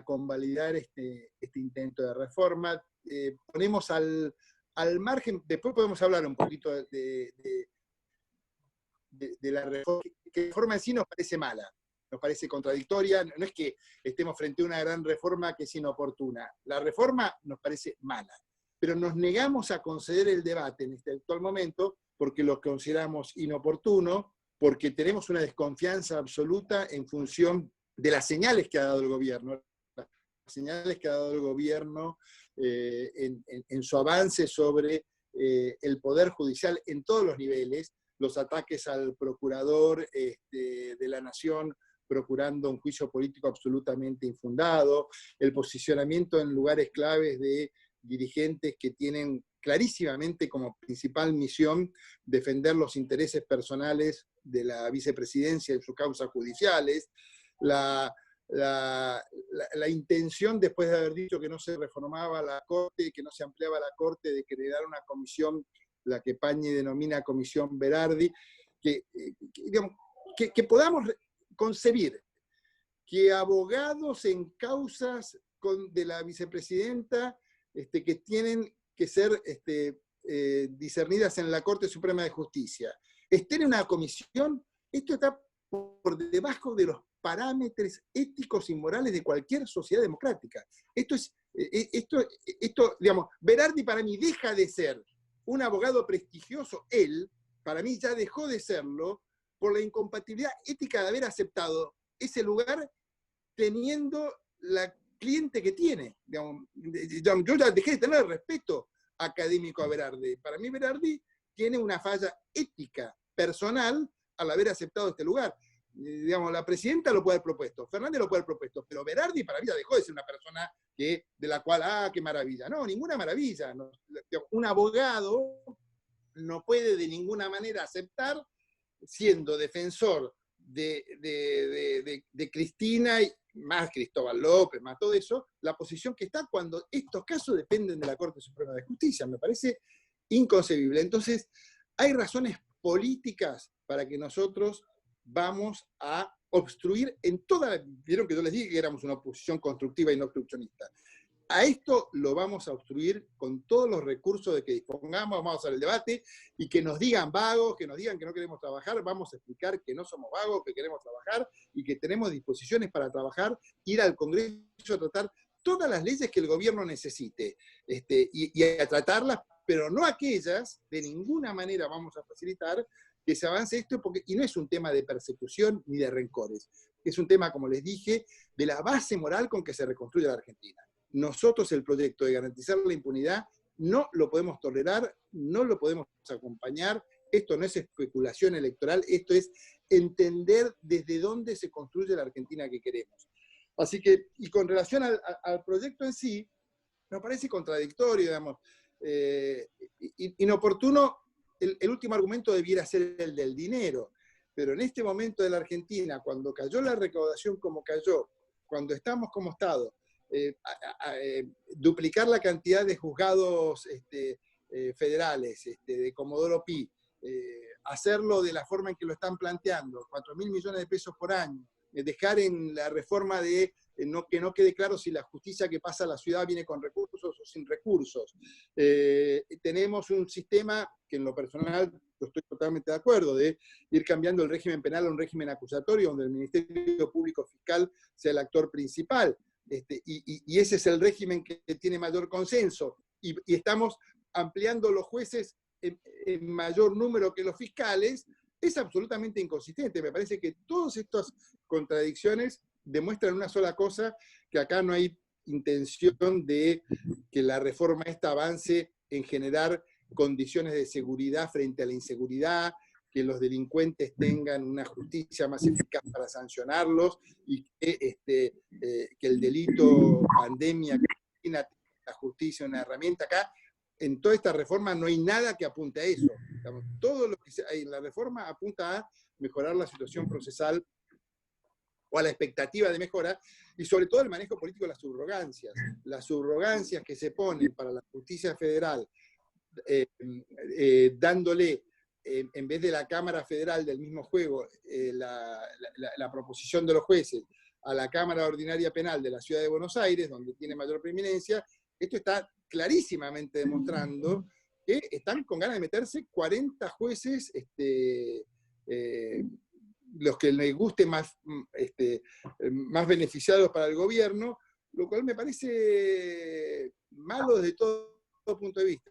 Speaker 1: convalidar este intento de reforma. Ponemos al margen, después podemos hablar un poquito de la reforma, que la reforma en sí nos parece mala, nos parece contradictoria, no es que estemos frente a una gran reforma que es inoportuna, la reforma nos parece mala, pero nos negamos a conceder el debate en este actual momento porque lo consideramos inoportuno, porque tenemos una desconfianza absoluta en función de las señales que ha dado el gobierno, en su avance sobre el Poder Judicial en todos los niveles, los ataques al procurador de la Nación procurando un juicio político absolutamente infundado, el posicionamiento en lugares claves de dirigentes que tienen clarísimamente como principal misión defender los intereses personales de la vicepresidencia en sus causas judiciales, la intención, después de haber dicho que no se reformaba la Corte, que no se ampliaba la Corte, de crear una comisión, la que Pañi denomina Comisión Berardi, que podamos concebir que abogados en causas de la vicepresidenta que tienen que ser discernidas en la Corte Suprema de Justicia estén en una comisión, esto está por debajo de los parámetros éticos y morales de cualquier sociedad democrática. Digamos, Berardi para mí deja de ser un abogado prestigioso, él, para mí ya dejó de serlo por la incompatibilidad ética de haber aceptado ese lugar teniendo la cliente que tiene. Digamos, yo ya dejé de tener respeto académico a Berardi. Para mí Berardi tiene una falla ética personal al haber aceptado este lugar. Digamos, la presidenta lo puede haber propuesto, Fernández lo puede haber propuesto, pero Berardi para mí ya dejó de ser una persona de la cual, qué maravilla. No, ninguna maravilla. No, un abogado no puede de ninguna manera aceptar, siendo defensor de Cristina, y más Cristóbal López, más todo eso, la posición que está cuando estos casos dependen de la Corte Suprema de Justicia. Me parece inconcebible. Entonces, hay razones políticas para que nosotros vamos a obstruir en toda... Vieron que yo les dije que éramos una oposición constructiva y no obstruccionista. A esto lo vamos a obstruir con todos los recursos de que dispongamos, vamos a hacer el debate, y que nos digan vagos, que nos digan que no queremos trabajar, vamos a explicar que no somos vagos, que queremos trabajar, y que tenemos disposiciones para trabajar, ir al Congreso a tratar todas las leyes que el gobierno necesite, y a tratarlas, pero no aquellas, de ninguna manera vamos a facilitar que se avance esto, y no es un tema de persecución ni de rencores, es un tema, como les dije, de la base moral con que se reconstruye la Argentina. Nosotros el proyecto de garantizar la impunidad no lo podemos tolerar, no lo podemos acompañar, esto no es especulación electoral, esto es entender desde dónde se construye la Argentina que queremos. Así que, y con relación al proyecto en sí, nos parece contradictorio, digamos, inoportuno. El último argumento debiera ser el del dinero, pero en este momento de la Argentina, cuando cayó la recaudación como cayó, cuando estamos como Estado, duplicar la cantidad de juzgados federales de Comodoro Pi, hacerlo de la forma en que lo están planteando, 4.000 millones de pesos por año, dejar en la reforma de que no quede claro si la justicia que pasa a la ciudad viene con recursos o sin recursos. Tenemos un sistema que en lo personal yo estoy totalmente de acuerdo, de ir cambiando el régimen penal a un régimen acusatorio, donde el Ministerio Público Fiscal sea el actor principal. Y ese es el régimen que tiene mayor consenso. Y estamos ampliando los jueces en mayor número que los fiscales. Es absolutamente inconsistente. Me parece que todas estas contradicciones demuestran una sola cosa, que acá no hay intención de que la reforma esta avance en generar condiciones de seguridad frente a la inseguridad, que los delincuentes tengan una justicia más eficaz para sancionarlos, y que el delito pandemia, la justicia, una herramienta acá. en toda esta reforma no hay nada que apunte a eso. Digamos, todo lo que hay en la reforma apunta a mejorar la situación procesal o a la expectativa de mejora, y sobre todo el manejo político de las subrogancias que se ponen para la justicia federal, dándole, en vez de la Cámara Federal del mismo juego, la proposición de los jueces a la Cámara Ordinaria Penal de la Ciudad de Buenos Aires, donde tiene mayor preeminencia. Esto está clarísimamente demostrando que están con ganas de meterse 40 jueces, los que les guste más beneficiados para el gobierno, lo cual me parece malo desde todo punto de vista.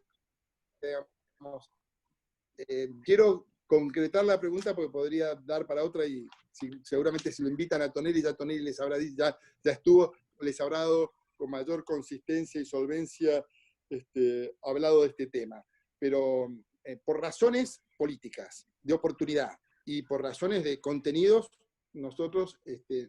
Speaker 1: Quiero concretar la pregunta porque podría dar para otra, y seguramente si lo invitan a Tonelli, ya Tonelli les habrá dicho, les habrá dado con mayor consistencia y solvencia hablado de este tema. Pero por razones políticas, de oportunidad, y por razones de contenidos, nosotros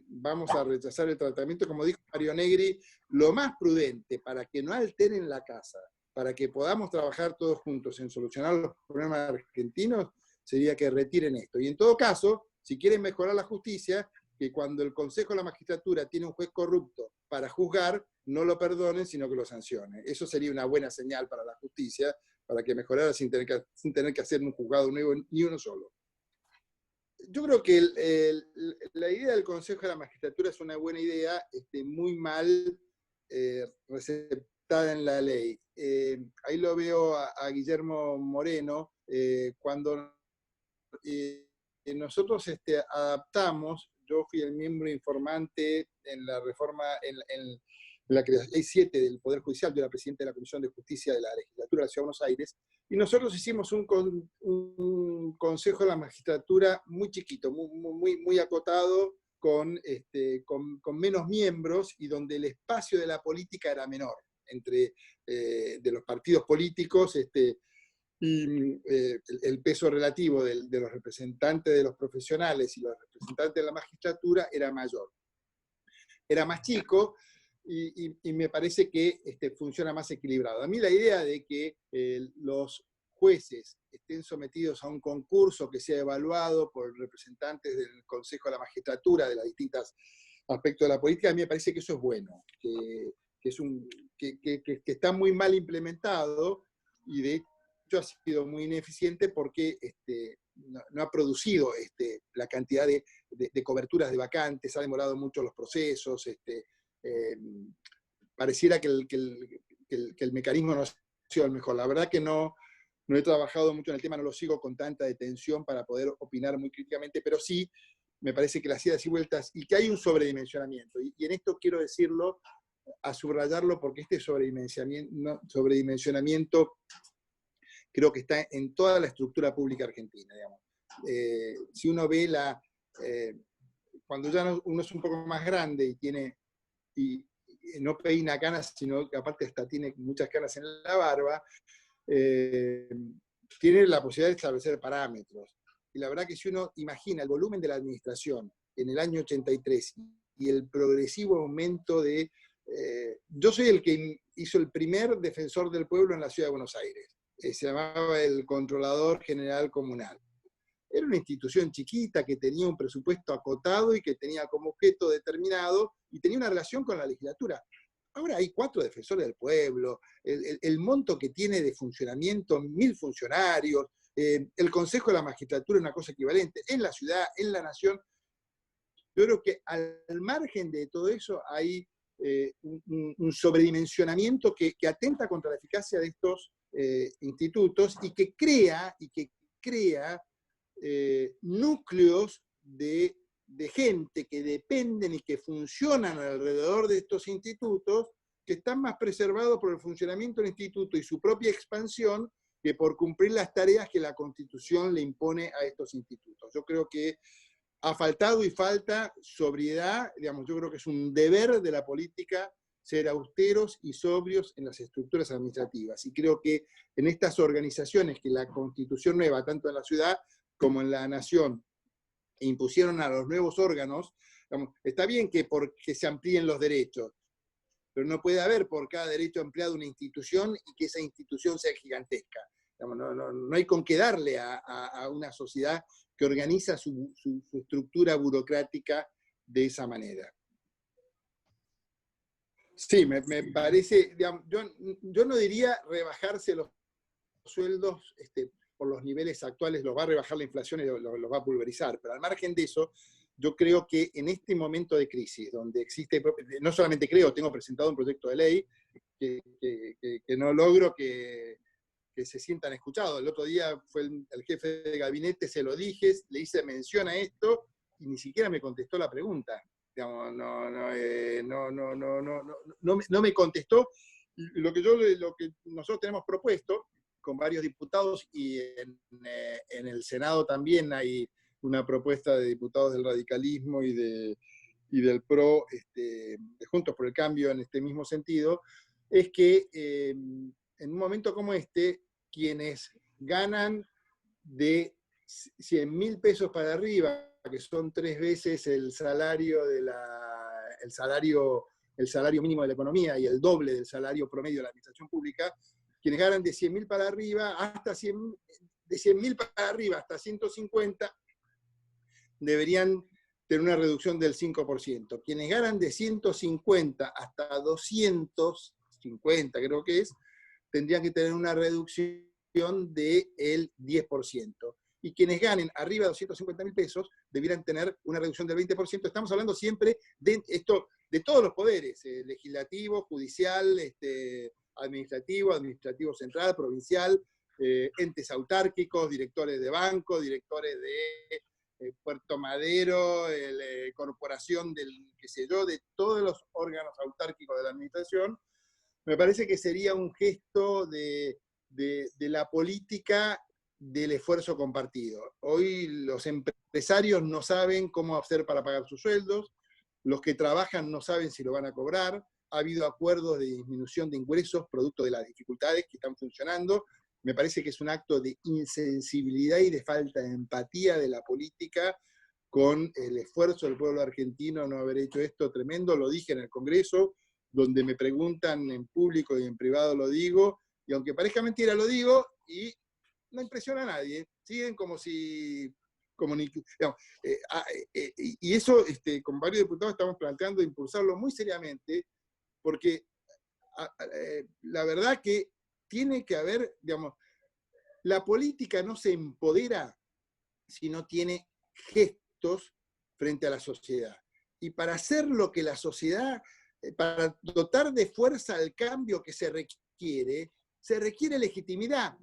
Speaker 1: vamos a rechazar el tratamiento, como dijo Mario Negri, lo más prudente para que no alteren la casa, para que podamos trabajar todos juntos en solucionar los problemas argentinos, sería que retiren esto. Y en todo caso, si quieren mejorar la justicia, que cuando el Consejo de la Magistratura tiene un juez corrupto para juzgar, no lo perdonen, sino que lo sancionen. Eso sería una buena señal para la justicia, para que mejorara sin tener que hacer un juzgado nuevo, ni uno solo. Yo creo que la idea del Consejo de la Magistratura es una buena idea, muy mal receptada en la ley. Ahí lo veo a Guillermo Moreno, cuando nosotros adaptamos, yo fui el miembro informante en la reforma, en la ley 7 del Poder Judicial, yo era presidente de la Comisión de Justicia de la Legislatura de la Ciudad de Buenos Aires, y nosotros hicimos un Consejo de la Magistratura muy chiquito, muy acotado, con menos miembros, y donde el espacio de la política era menor, entre de los partidos políticos, y el peso relativo de los representantes de los profesionales y los representantes de la magistratura era mayor. Era más chico, y me parece que funciona más equilibrado. A mí la idea de que los jueces estén sometidos a un concurso que sea evaluado por representantes del Consejo de la Magistratura, de los distintos aspectos de la política, a mí me parece que eso es bueno, que está muy mal implementado, y de hecho ha sido muy ineficiente porque no ha producido la cantidad de coberturas de vacantes, ha demorado mucho los procesos, pareciera que el mecanismo no ha sido el mejor. La verdad que no he trabajado mucho en el tema, no lo sigo con tanta detención para poder opinar muy críticamente, pero sí me parece que las idas y vueltas, y que hay un sobredimensionamiento, y en esto quiero decirlo, a subrayarlo, porque este sobredimensionamiento creo que está en toda la estructura pública argentina, digamos. Si uno ve cuando ya uno es un poco más grande y no peina canas, sino que aparte hasta tiene muchas canas en la barba, tiene la posibilidad de establecer parámetros. Y la verdad que si uno imagina el volumen de la administración en el año 83 y el progresivo aumento de... yo soy el que hizo el primer defensor del pueblo en la Ciudad de Buenos Aires. Se llamaba el Controlador General Comunal. Era una institución chiquita que tenía un presupuesto acotado y que tenía como objeto determinado y tenía una relación con la legislatura. Ahora hay 4 defensores del pueblo, el monto que tiene de funcionamiento, 1000 funcionarios, el Consejo de la Magistratura es una cosa equivalente, en la ciudad, en la nación. Yo creo que al margen de todo eso hay un sobredimensionamiento que atenta contra la eficacia de estos institutos y que crea núcleos de gente que dependen y que funcionan alrededor de estos institutos, que están más preservados por el funcionamiento del instituto y su propia expansión que por cumplir las tareas que la Constitución le impone a estos institutos. Yo creo que ha faltado y falta sobriedad, digamos, yo creo que es un deber de la política ser austeros y sobrios en las estructuras administrativas. Y creo que en estas organizaciones que la Constitución nueva, tanto en la ciudad como en la nación, impusieron a los nuevos órganos, digamos, está bien que porque se amplíen los derechos, pero no puede haber por cada derecho ampliado una institución y que esa institución sea gigantesca. No hay con qué darle a una sociedad que organiza su estructura burocrática de esa manera. Sí, me parece, digamos, yo no diría rebajarse los sueldos por los niveles actuales, los va a rebajar la inflación y los va a pulverizar, pero al margen de eso, yo creo que en este momento de crisis, donde existe, no solamente creo, tengo presentado un proyecto de ley que no logro que se sientan escuchados. El otro día fue el jefe de gabinete, se lo dije, le hice mención a esto, y ni siquiera me contestó la pregunta. Digamos, no me contestó. Lo que nosotros tenemos propuesto con varios diputados, y en el Senado también hay una propuesta de diputados del radicalismo y del PRO, de Juntos por el Cambio en este mismo sentido, es que en un momento como este, quienes ganan de 100.000 pesos para arriba, que son 3 veces el salario mínimo de la economía y el doble del salario promedio de la administración pública, quienes ganan de 100.000 para arriba de 100.000 para arriba hasta 150, deberían tener una reducción del 5%. Quienes ganan de 150 hasta 250, creo que es, tendrían que tener una reducción del 10%. Y quienes ganen arriba de 250.000 pesos debieran tener una reducción del 20%. Estamos hablando siempre de todos los poderes, legislativo, judicial, administrativo central, provincial, entes autárquicos, directores de banco, directores de Puerto Madero, corporación de todos los órganos autárquicos de la administración. Me parece que sería un gesto de la política del esfuerzo compartido. Hoy los empresarios no saben cómo hacer para pagar sus sueldos, los que trabajan no saben si lo van a cobrar, ha habido acuerdos de disminución de ingresos producto de las dificultades que están funcionando. Me parece que es un acto de insensibilidad y de falta de empatía de la política con el esfuerzo del pueblo argentino no haber hecho esto tremendo. Lo dije en el Congreso, donde me preguntan en público y en privado lo digo, y aunque parezca mentira lo digo, y no impresiona a nadie. Siguen como si... y eso, con varios diputados estamos planteando impulsarlo muy seriamente, porque la verdad que tiene que haber, digamos, la política no se empodera si no tiene gestos frente a la sociedad. Y para hacer lo que la sociedad, para dotar de fuerza al cambio que se requiere legitimidad.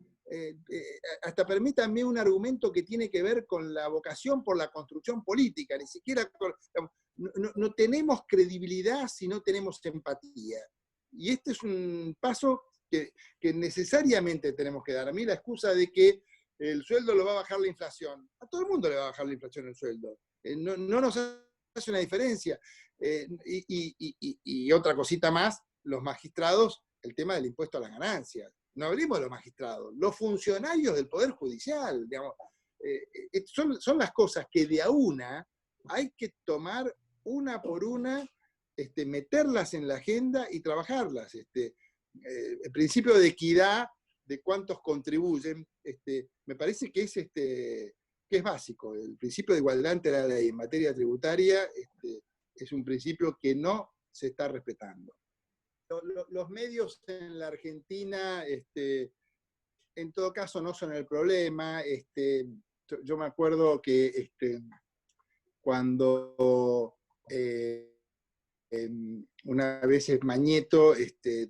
Speaker 1: Hasta permítanme un argumento que tiene que ver con la vocación por la construcción política, ni siquiera no tenemos credibilidad si no tenemos empatía. Y este es un paso que necesariamente tenemos que dar. A mí la excusa de que el sueldo lo va a bajar la inflación, a todo el mundo le va a bajar la inflación el sueldo. No nos hace una diferencia. Y otra cosita más, los magistrados, el tema del impuesto a las ganancias. No hablemos de los magistrados, los funcionarios del Poder Judicial, digamos, son las cosas que de a una hay que tomar una por una, meterlas en la agenda y trabajarlas. El principio de equidad, de cuántos contribuyen, me parece que es básico. El principio de igualdad ante la ley en materia tributaria es un principio que no se está respetando. Los medios en la Argentina, en todo caso, no son el problema. Yo me acuerdo que cuando una vez Mañeto,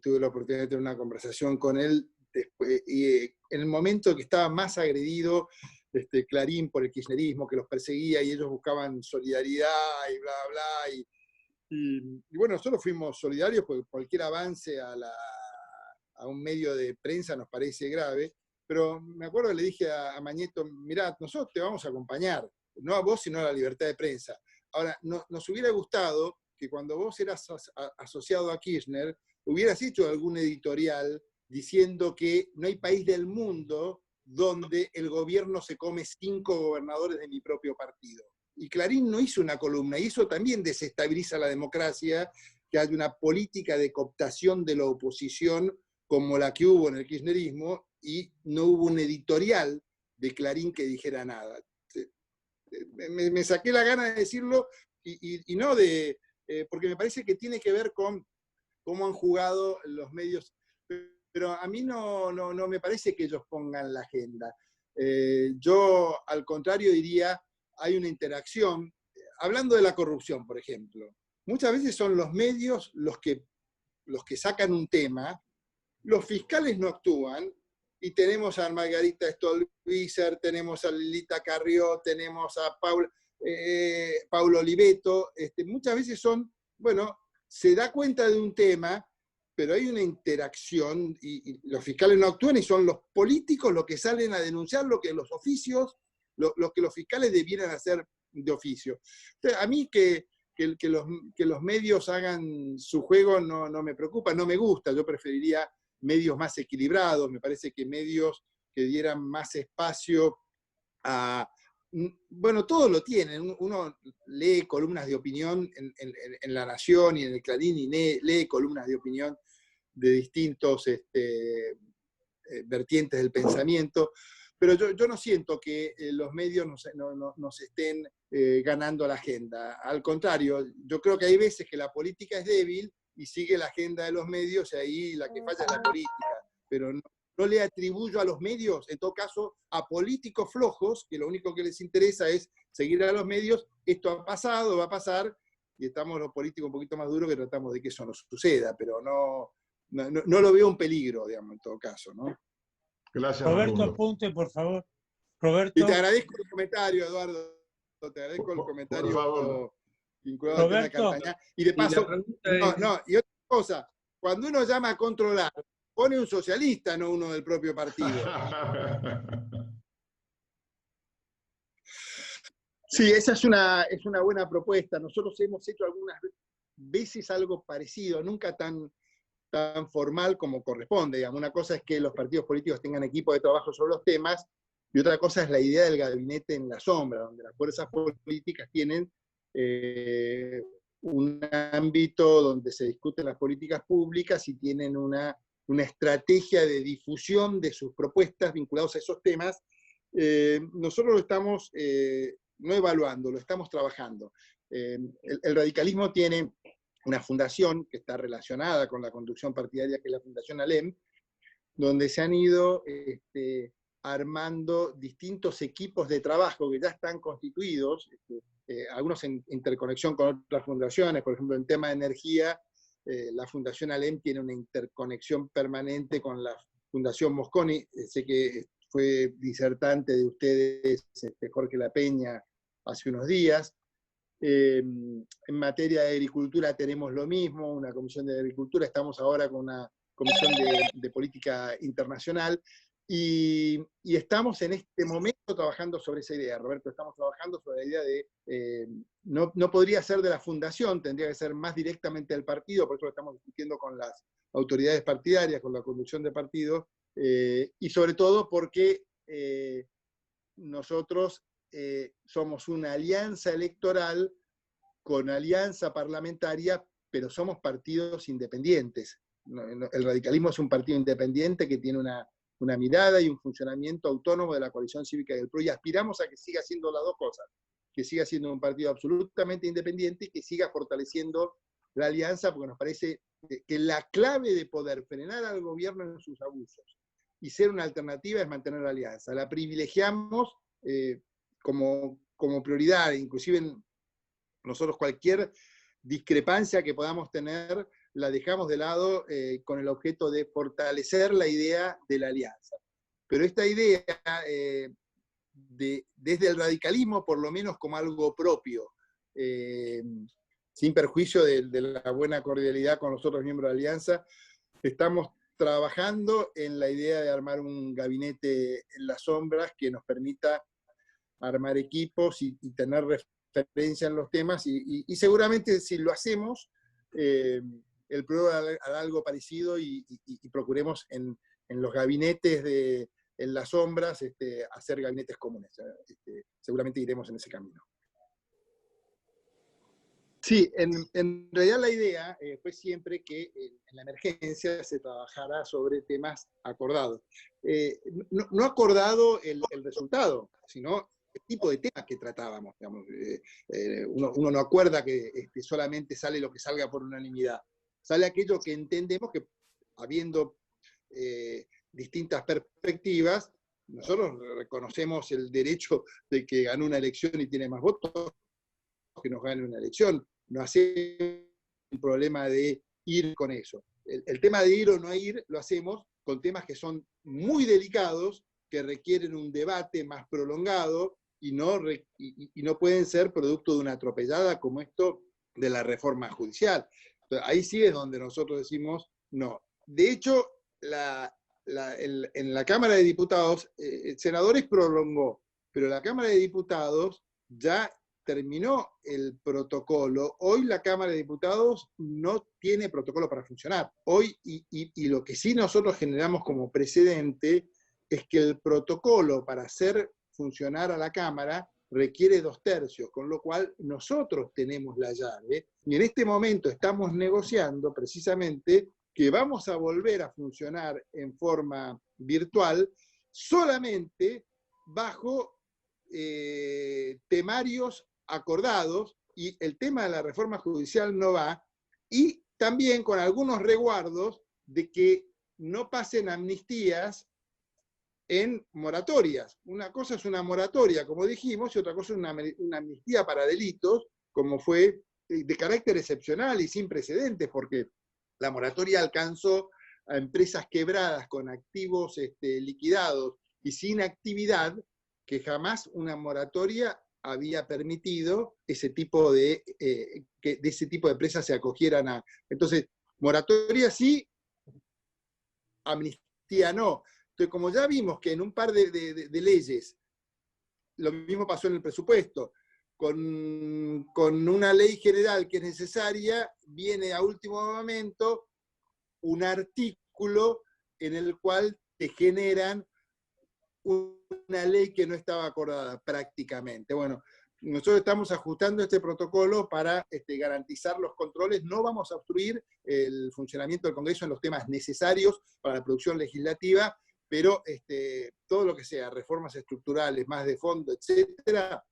Speaker 1: tuve la oportunidad de tener una conversación con él, y en el momento que estaba más agredido Clarín por el kirchnerismo, que los perseguía y ellos buscaban solidaridad y bla, bla, y bueno, nosotros fuimos solidarios porque cualquier avance a un medio de prensa nos parece grave, pero me acuerdo que le dije a Mañeto, mirá, nosotros te vamos a acompañar, no a vos, sino a la libertad de prensa. Ahora, nos hubiera gustado que cuando vos eras asociado a Kirchner, hubieras hecho algún editorial diciendo que no hay país del mundo donde el gobierno se come 5 gobernadores de mi propio partido. Y Clarín no hizo una columna, y eso también desestabiliza la democracia, que haya una política de cooptación de la oposición como la que hubo en el kirchnerismo, y no hubo un editorial de Clarín que dijera nada. Me saqué la gana de decirlo, y no porque me parece que tiene que ver con cómo han jugado los medios, pero a mí no me parece que ellos pongan la agenda. Yo, al contrario, diría, hay una interacción. Hablando de la corrupción, por ejemplo, muchas veces son los medios los que sacan un tema, los fiscales no actúan, y tenemos a Margarita Stolbizer, tenemos a Lilita Carrió, tenemos a Paulo Oliveto. Muchas veces se da cuenta de un tema, pero hay una interacción, y los fiscales no actúan, y son los políticos los que salen a denunciar lo que los oficios, lo que los fiscales debieran hacer de oficio. Entonces, a mí que los medios hagan su juego no me preocupa, no me gusta. Yo preferiría medios más equilibrados. Me parece que medios que dieran más espacio a... Bueno, todo lo tienen. Uno lee columnas de opinión en La Nación y en el Clarín, y lee columnas de opinión de distintos vertientes del pensamiento, pero yo no siento que los medios nos estén ganando la agenda. Al contrario, yo creo que hay veces que la política es débil y sigue la agenda de los medios, y ahí la que falla es la política. Pero no le atribuyo a los medios, en todo caso, a políticos flojos, que lo único que les interesa es seguir a los medios. Esto ha pasado, va a pasar, y estamos los políticos un poquito más duros que tratamos de que eso no suceda, pero no lo veo un peligro, digamos, en todo caso, ¿no?
Speaker 5: Gracias,
Speaker 2: Roberto,
Speaker 5: Facundo.
Speaker 2: apunte, por favor. Roberto.
Speaker 1: Y te agradezco el comentario, Eduardo. Te agradezco el comentario vinculado al tema de Cartañá. Y de paso, y otra cosa, cuando uno llama a controlar, pone un socialista, no uno del propio partido. Sí, esa es una buena propuesta. Nosotros hemos hecho algunas veces algo parecido, nunca tan formal como corresponde. Digamos. Una cosa es que los partidos políticos tengan equipo de trabajo sobre los temas, y otra cosa es la idea del gabinete en la sombra, donde las fuerzas políticas tienen un ámbito donde se discuten las políticas públicas y tienen una estrategia de difusión de sus propuestas vinculadas a esos temas. Nosotros lo estamos no evaluando, lo estamos trabajando. El radicalismo tiene una fundación que está relacionada con la conducción partidaria, que es la Fundación ALEM, donde se han ido armando distintos equipos de trabajo que ya están constituidos, algunos en interconexión con otras fundaciones. Por ejemplo, en tema de energía, la Fundación ALEM tiene una interconexión permanente con la Fundación Mosconi. Sé que fue disertante de ustedes Jorge La Peña hace unos días. En materia de agricultura tenemos lo mismo, una comisión de agricultura. Estamos ahora con una comisión de política internacional, y estamos en este momento trabajando sobre esa idea, Roberto. Estamos trabajando sobre la idea de, no podría ser de la fundación, tendría que ser más directamente del partido, por eso lo estamos discutiendo con las autoridades partidarias, con la conducción de partido, y sobre todo porque nosotros somos una alianza electoral con alianza parlamentaria, pero somos partidos independientes. El radicalismo es un partido independiente que tiene una mirada y un funcionamiento autónomo de la coalición cívica del PRO, y aspiramos a que siga siendo las dos cosas, que siga siendo un partido absolutamente independiente y que siga fortaleciendo la alianza, porque nos parece que la clave de poder frenar al gobierno en sus abusos y ser una alternativa es mantener la alianza. La privilegiamos como prioridad, inclusive nosotros cualquier discrepancia que podamos tener la dejamos de lado con el objeto de fortalecer la idea de la alianza. Pero esta idea, desde el radicalismo, por lo menos como algo propio, sin perjuicio de la buena cordialidad con los otros miembros de la alianza, estamos trabajando en la idea de armar un gabinete en las sombras que nos permita armar equipos y tener referencia en los temas, y seguramente si lo hacemos, el PRO hará algo parecido, y procuremos en los gabinetes en las sombras hacer gabinetes comunes. Seguramente iremos en ese camino. Sí, en realidad la idea fue siempre que en la emergencia se trabajara sobre temas acordados. No acordado el resultado, sino el tipo de temas que tratábamos. Digamos. Uno no acuerda que solamente sale lo que salga por unanimidad. Sale aquello que entendemos que, habiendo distintas perspectivas, nosotros reconocemos el derecho de que ganó una elección y tiene más votos, que nos gane una elección. No hacemos un problema de ir con eso. El tema de ir o no ir lo hacemos con temas que son muy delicados, que requieren un debate más prolongado y no pueden ser producto de una atropellada como esto de la reforma judicial. Entonces, ahí sí es donde nosotros decimos no. De hecho, en la Cámara de Diputados, senadores prolongó, pero la Cámara de Diputados ya terminó el protocolo. Hoy la Cámara de Diputados no tiene protocolo para funcionar. Hoy, y lo que sí nosotros generamos como precedente, es que el protocolo para hacer funcionar a la Cámara requiere 2/3, con lo cual nosotros tenemos la llave, y en este momento estamos negociando precisamente que vamos a volver a funcionar en forma virtual solamente bajo temarios acordados, y el tema de la reforma judicial no va, y también con algunos resguardos de que no pasen amnistías en moratorias. Una cosa es una moratoria, como dijimos, y otra cosa es una amnistía para delitos, como fue de carácter excepcional y sin precedentes, porque la moratoria alcanzó a empresas quebradas con activos liquidados y sin actividad, que jamás una moratoria había permitido ese tipo que de ese tipo de empresas se acogieran a. Entonces, moratoria sí, amnistía no. Entonces, como ya vimos que en un par de leyes, lo mismo pasó en el presupuesto, con una ley general que es necesaria, viene a último momento un artículo en el cual te generan una ley que no estaba acordada prácticamente. Bueno, nosotros estamos ajustando este protocolo para garantizar los controles. No vamos a obstruir el funcionamiento del Congreso en los temas necesarios para la producción legislativa, pero todo lo que sea reformas estructurales, más de fondo, etcétera,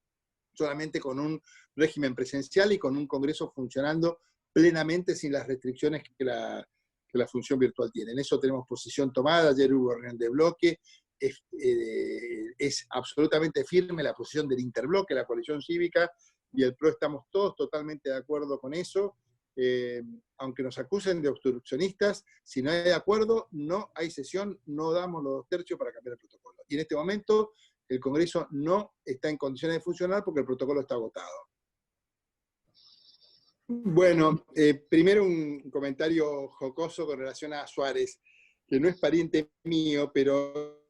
Speaker 1: solamente con un régimen presencial y con un Congreso funcionando plenamente sin las restricciones que la función virtual tiene. En eso tenemos posición tomada. Ayer hubo reunión de bloque. Es absolutamente firme la posición del interbloque, la coalición cívica y el PRO. Estamos todos totalmente de acuerdo con eso. Aunque nos acusen de obstruccionistas, si no hay de acuerdo, no hay sesión, no damos los 2/3 para cambiar el protocolo. Y en este momento el Congreso no está en condiciones de funcionar porque el protocolo está agotado. Bueno, primero un comentario jocoso con relación a Suárez, que no es pariente mío, pero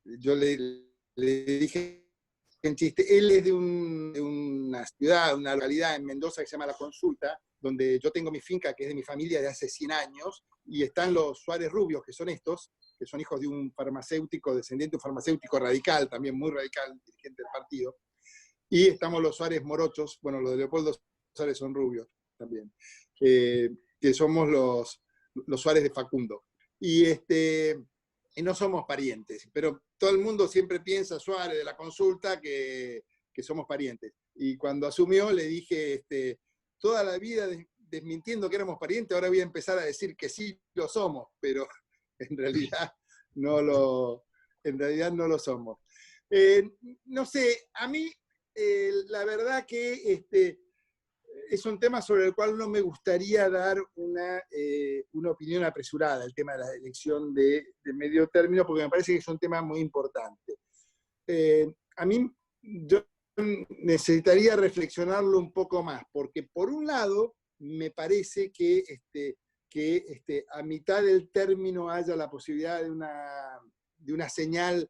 Speaker 1: yo le dije en chiste, él es de una ciudad, una localidad en Mendoza que se llama La Consulta, donde yo tengo mi finca, que es de mi familia de hace 100 años, y están los Suárez Rubios, que son estos, que son hijos de un farmacéutico, descendiente de un farmacéutico radical, también muy radical, dirigente del partido, y estamos los Suárez Morochos, bueno, los de Leopoldo Suárez son rubios también, que somos los Suárez de Facundo. Y no somos parientes, pero todo el mundo siempre piensa, Suárez de La Consulta, que somos parientes. Y cuando asumió le dije, toda la vida desmintiendo que éramos parientes, ahora voy a empezar a decir que sí lo somos, pero en realidad no lo somos. No sé, a mí la verdad que es un tema sobre el cual no me gustaría dar una opinión apresurada, el tema de la elección de medio término, porque me parece que es un tema muy importante. A mí, yo necesitaría reflexionarlo un poco más, porque por un lado, me parece que a mitad del término haya la posibilidad de una señal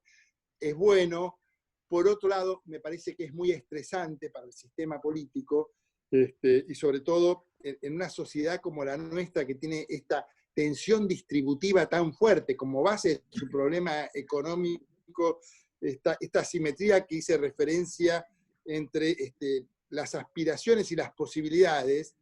Speaker 1: es bueno. Por otro lado, me parece que es muy estresante para el sistema político, y sobre todo en una sociedad como la nuestra, que tiene esta tensión distributiva tan fuerte como base de su problema económico, esta asimetría que hice referencia entre las aspiraciones y las posibilidades,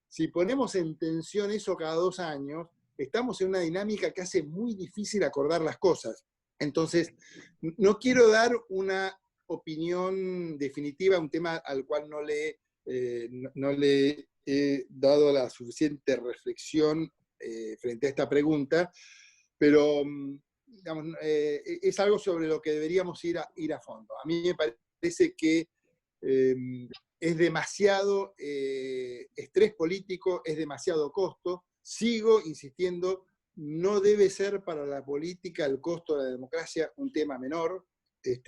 Speaker 1: si ponemos en tensión eso cada 2 años, estamos en una dinámica que hace muy difícil acordar las cosas. Entonces, no quiero dar una opinión definitiva, un tema al cual no le he dado la suficiente reflexión frente a esta pregunta, pero digamos, es algo sobre lo que deberíamos ir a fondo. A mí me parece que es demasiado estrés político, es demasiado costo. Sigo insistiendo, no debe ser para la política el costo de la democracia un tema menor.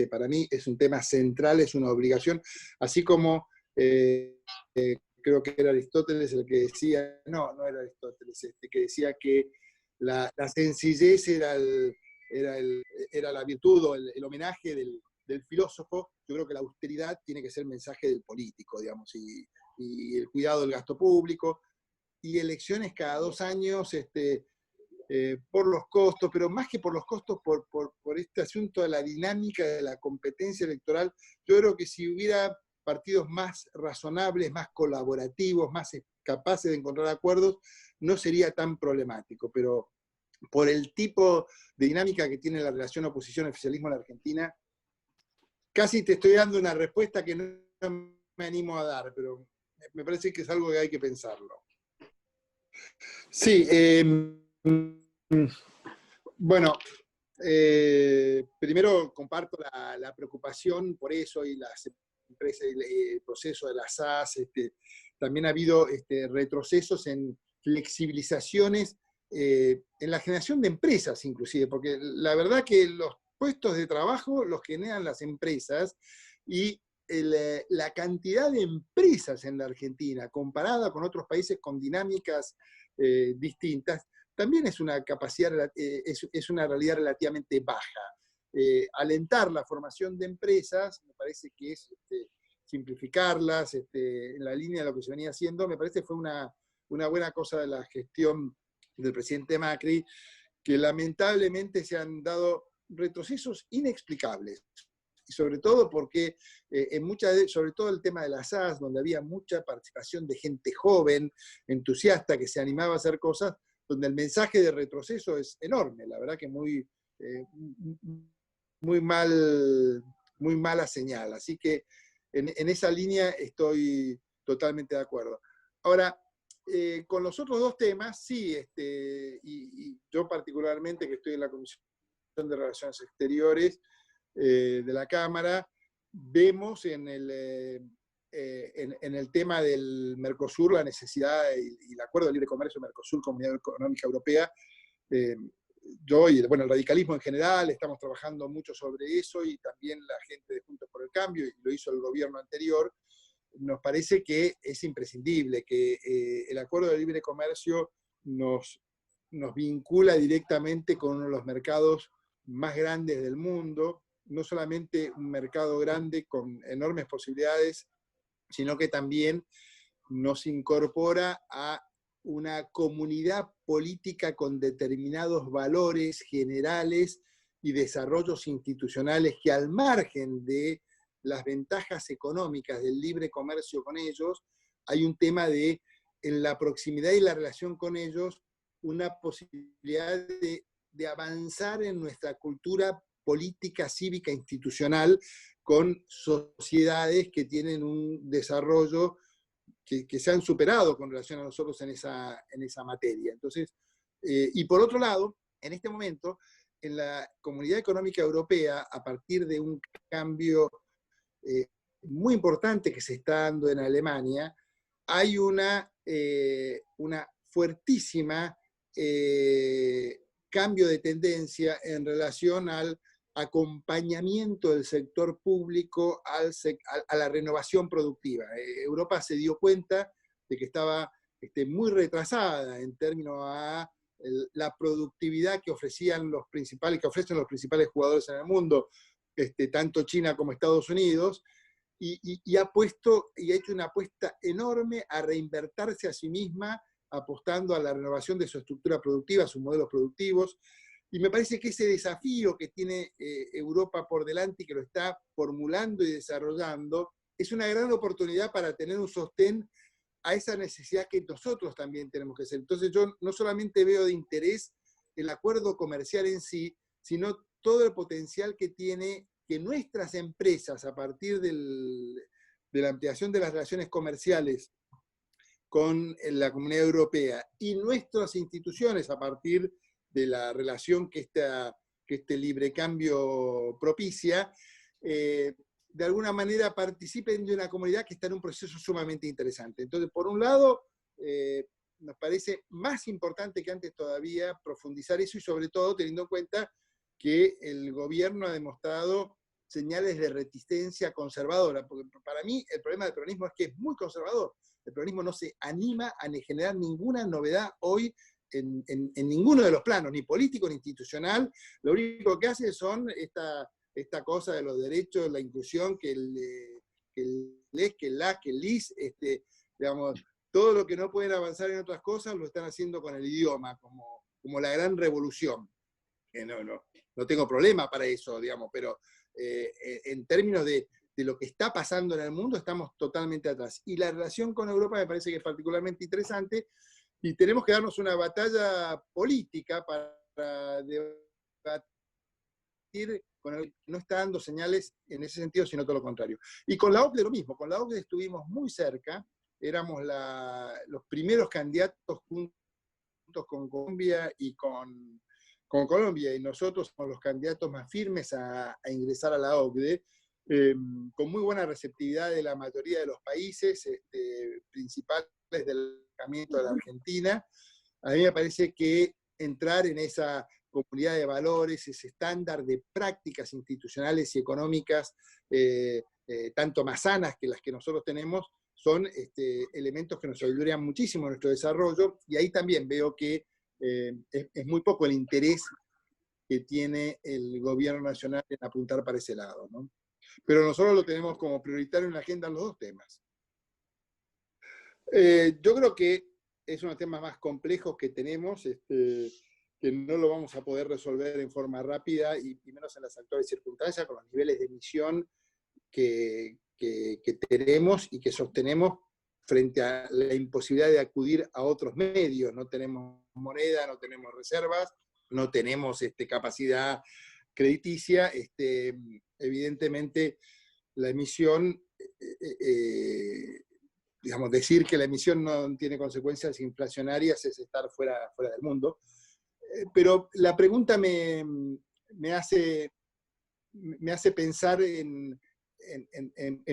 Speaker 1: Para mí es un tema central, es una obligación, así como creo que era Aristóteles el que decía, no era Aristóteles, que decía que la sencillez era la virtud o el homenaje del filósofo. Yo creo que la austeridad tiene que ser el mensaje del político, digamos, y el cuidado del gasto público, y elecciones cada 2 años por los costos, pero más que por los costos, por este asunto de la dinámica de la competencia electoral. Yo creo que si hubiera partidos más razonables, más colaborativos, más capaces de encontrar acuerdos, no sería tan problemático, pero por el tipo de dinámica que tiene la relación oposición-oficialismo en la Argentina, casi te estoy dando una respuesta que no me animo a dar, pero me parece que es algo que hay que pensarlo. Sí, bueno, primero comparto la preocupación por eso y las empresas, el proceso de las SAS. También ha habido retrocesos en flexibilizaciones en la generación de empresas, inclusive, porque la verdad que los puestos de trabajo los generan las empresas, y la cantidad de empresas en la Argentina, comparada con otros países con dinámicas distintas, también es una capacidad, es una realidad relativamente baja. Alentar la formación de empresas, me parece que es simplificarlas, en la línea de lo que se venía haciendo, me parece que fue una buena cosa de la gestión del presidente Macri, que lamentablemente se han dado retrocesos inexplicables, y sobre todo porque sobre todo el tema de las SAS, donde había mucha participación de gente joven, entusiasta, que se animaba a hacer cosas, donde el mensaje de retroceso es enorme, la verdad que muy mala señal. Así que en esa línea estoy totalmente de acuerdo. Ahora, con los otros 2 temas, sí, y yo particularmente, que estoy en la Comisión de Relaciones Exteriores de la Cámara, vemos en el tema del Mercosur la necesidad, y el acuerdo de libre comercio Mercosur, Comunidad Económica Europea. Yo y el radicalismo en general estamos trabajando mucho sobre eso, y también la gente de Juntos por el Cambio, y lo hizo el gobierno anterior. Nos parece que es imprescindible que el acuerdo de libre comercio nos vincula directamente con uno de los mercados más grandes del mundo, no solamente un mercado grande con enormes posibilidades, sino que también nos incorpora a una comunidad política con determinados valores generales y desarrollos institucionales que, al margen de las ventajas económicas del libre comercio con ellos, hay un tema de, en la proximidad y la relación con ellos, una posibilidad de avanzar en nuestra cultura política, cívica, institucional, con sociedades que tienen un desarrollo que se han superado con relación a nosotros en esa materia. Entonces, y por otro lado, en este momento, en la Comunidad Económica Europea, a partir de un cambio muy importante que se está dando en Alemania, hay una fuertísima cambio de tendencia en relación al acompañamiento del sector público a la renovación productiva. Europa se dio cuenta de que estaba muy retrasada en términos a la productividad que ofrecen los principales jugadores en el mundo, tanto China como Estados Unidos, y ha hecho una apuesta enorme a reinvertirse a sí misma, apostando a la renovación de su estructura productiva, sus modelos productivos. Y me parece que ese desafío que tiene Europa por delante, y que lo está formulando y desarrollando, es una gran oportunidad para tener un sostén a esa necesidad que nosotros también tenemos que hacer. Entonces yo no solamente veo de interés el acuerdo comercial en sí, sino todo el potencial que tiene que nuestras empresas, a partir de la ampliación de las relaciones comerciales con la Comunidad Europea, y nuestras instituciones, a partir de la relación que este libre cambio propicia, de alguna manera participen de una comunidad que está en un proceso sumamente interesante. Entonces, por un lado, nos parece más importante que antes todavía profundizar eso, y sobre todo teniendo en cuenta que el gobierno ha demostrado señales de reticencia conservadora, porque para mí el problema del peronismo es que es muy conservador. El peronismo no se anima a generar ninguna novedad hoy en ninguno de los planos, ni político ni institucional. Lo único que hace son esta cosa de los derechos, la inclusión, que el les, que el la, que el lis, digamos, todo lo que no pueden avanzar en otras cosas lo están haciendo con el idioma, como la gran revolución. No tengo problema para eso, digamos, pero en términos de lo que está pasando en el mundo, estamos totalmente atrás. Y la relación con Europa me parece que es particularmente interesante, y tenemos que darnos una batalla política para debatir con el que no está dando señales en ese sentido, sino todo lo contrario. Y con la OCDE lo mismo, con la OCDE estuvimos muy cerca, éramos los primeros candidatos juntos con Colombia y con Colombia, y nosotros somos los candidatos más firmes a ingresar a la OCDE, con muy buena receptividad de la mayoría de los países principales del acercamiento de la Argentina. A mí me parece que entrar en esa comunidad de valores, ese estándar de prácticas institucionales y económicas, tanto más sanas que las que nosotros tenemos, son elementos que nos ayudarían muchísimo en nuestro desarrollo, y ahí también veo que es muy poco el interés que tiene el gobierno nacional en apuntar para ese lado, ¿no? Pero nosotros lo tenemos como prioritario en la agenda en los dos temas. Yo creo que es uno de los temas más complejos que tenemos, que no lo vamos a poder resolver en forma rápida, y menos en las actuales circunstancias, con los niveles de emisión que tenemos y que sostenemos frente a la imposibilidad de acudir a otros medios. No tenemos moneda, no tenemos reservas, no tenemos capacidad crediticia. Evidentemente, la emisión, digamos, decir que la emisión no tiene consecuencias inflacionarias es estar fuera del mundo. Pero la pregunta me hace pensar en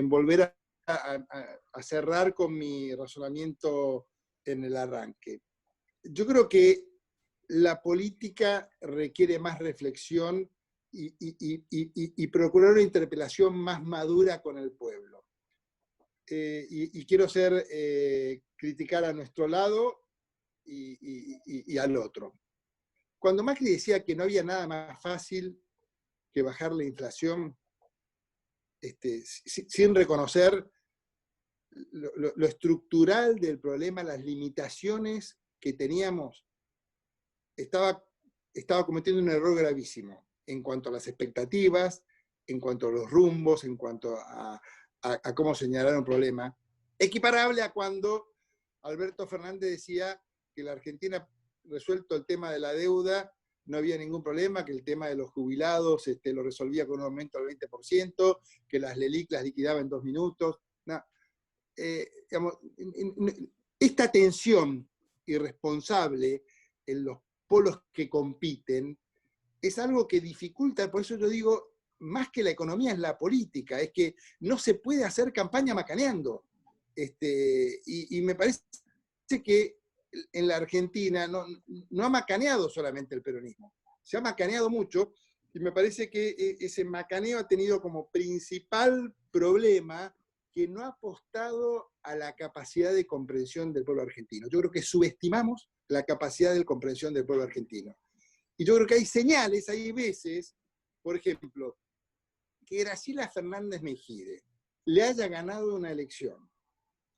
Speaker 1: volver a cerrar con mi razonamiento en el arranque. Yo creo que la política requiere más reflexión y procurar una interpelación más madura con el pueblo. Y quiero criticar a nuestro lado y al otro. Cuando Macri decía que no había nada más fácil que bajar la inflación, sin reconocer lo estructural del problema, las limitaciones que teníamos, estaba cometiendo un error gravísimo en cuanto a las expectativas, en cuanto a los rumbos, en cuanto a cómo señalar un problema, equiparable a cuando Alberto Fernández decía que la Argentina, resuelto el tema de la deuda, no había ningún problema, que el tema de los jubilados lo resolvía con un aumento del 20%, que las LELIC las liquidaba en 2 minutos. No. Digamos, esta tensión irresponsable en los polos que compiten es algo que dificulta. Por eso yo digo, más que la economía es la política, es que no se puede hacer campaña macaneando. Y me parece que en la Argentina no ha macaneado solamente el peronismo, se ha macaneado mucho, y me parece que ese macaneo ha tenido como principal problema que no ha apostado a la capacidad de comprensión del pueblo argentino. Yo creo que subestimamos la capacidad de comprensión del pueblo argentino. Y yo creo que hay señales, hay veces, por ejemplo, que Graciela Fernández Mejide le haya ganado una elección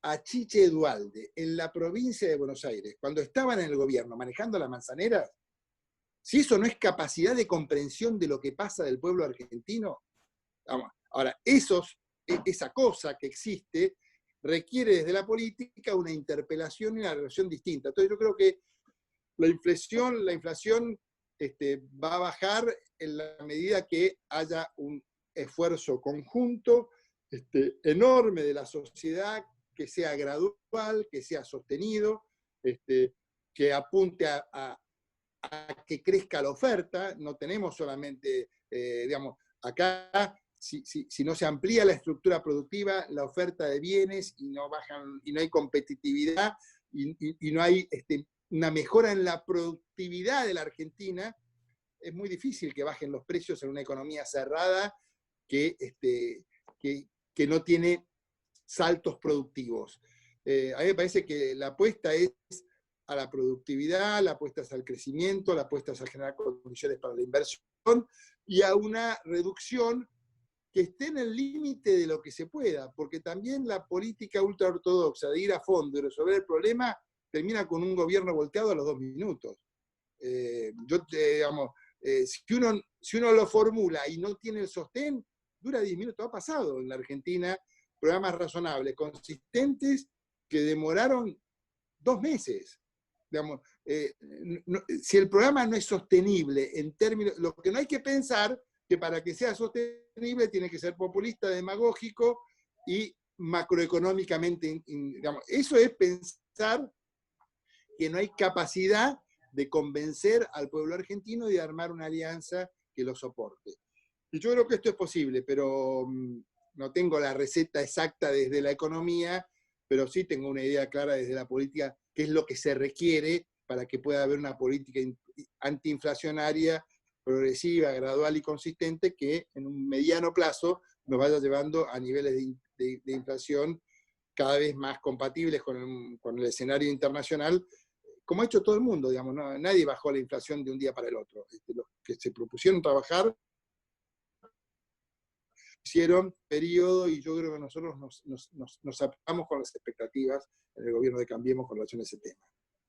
Speaker 1: a Chiche Duhalde en la provincia de Buenos Aires, cuando estaban en el gobierno manejando las manzaneras. Si eso no es capacidad de comprensión de lo que pasa del pueblo argentino, vamos. Ahora, esos esa cosa que existe requiere desde la política una interpelación y una relación distinta. Entonces yo creo que la inflación va a bajar en la medida que haya un esfuerzo conjunto enorme de la sociedad, que sea gradual, que sea sostenido, que apunte a que crezca la oferta. No tenemos solamente, acá, si no se amplía la estructura productiva, la oferta de bienes, y no hay competitividad, y no hay una mejora en la productividad de la Argentina, es muy difícil que bajen los precios en una economía cerrada que no tiene saltos productivos. A mí me parece que la apuesta es a la productividad, la apuesta es al crecimiento, la apuesta es a generar condiciones para la inversión y a una reducción que esté en el límite de lo que se pueda, porque también la política ultraortodoxa de ir a fondo y resolver el problema termina con un gobierno volteado a los 2 minutos. Si uno lo formula y no tiene el sostén, dura 10 minutos. Ha pasado en la Argentina programas razonables, consistentes, que demoraron 2 meses. Si el programa no es sostenible en términos, lo que no hay que pensar que para que sea sostenible tiene que ser populista, demagógico y macroeconómicamente, eso es pensar que no hay capacidad de convencer al pueblo argentino y de armar una alianza que lo soporte. Y yo creo que esto es posible, pero no tengo la receta exacta desde la economía, pero sí tengo una idea clara desde la política, qué es lo que se requiere para que pueda haber una política antiinflacionaria, progresiva, gradual y consistente, que en un mediano plazo nos vaya llevando a niveles de inflación cada vez más compatibles con el escenario internacional, como ha hecho todo el mundo, ¿no? Nadie bajó la inflación de un día para el otro. Los que se propusieron trabajar hicieron periodo, y yo creo que nosotros nos apagamos con las expectativas en el gobierno de Cambiemos con relación a ese tema.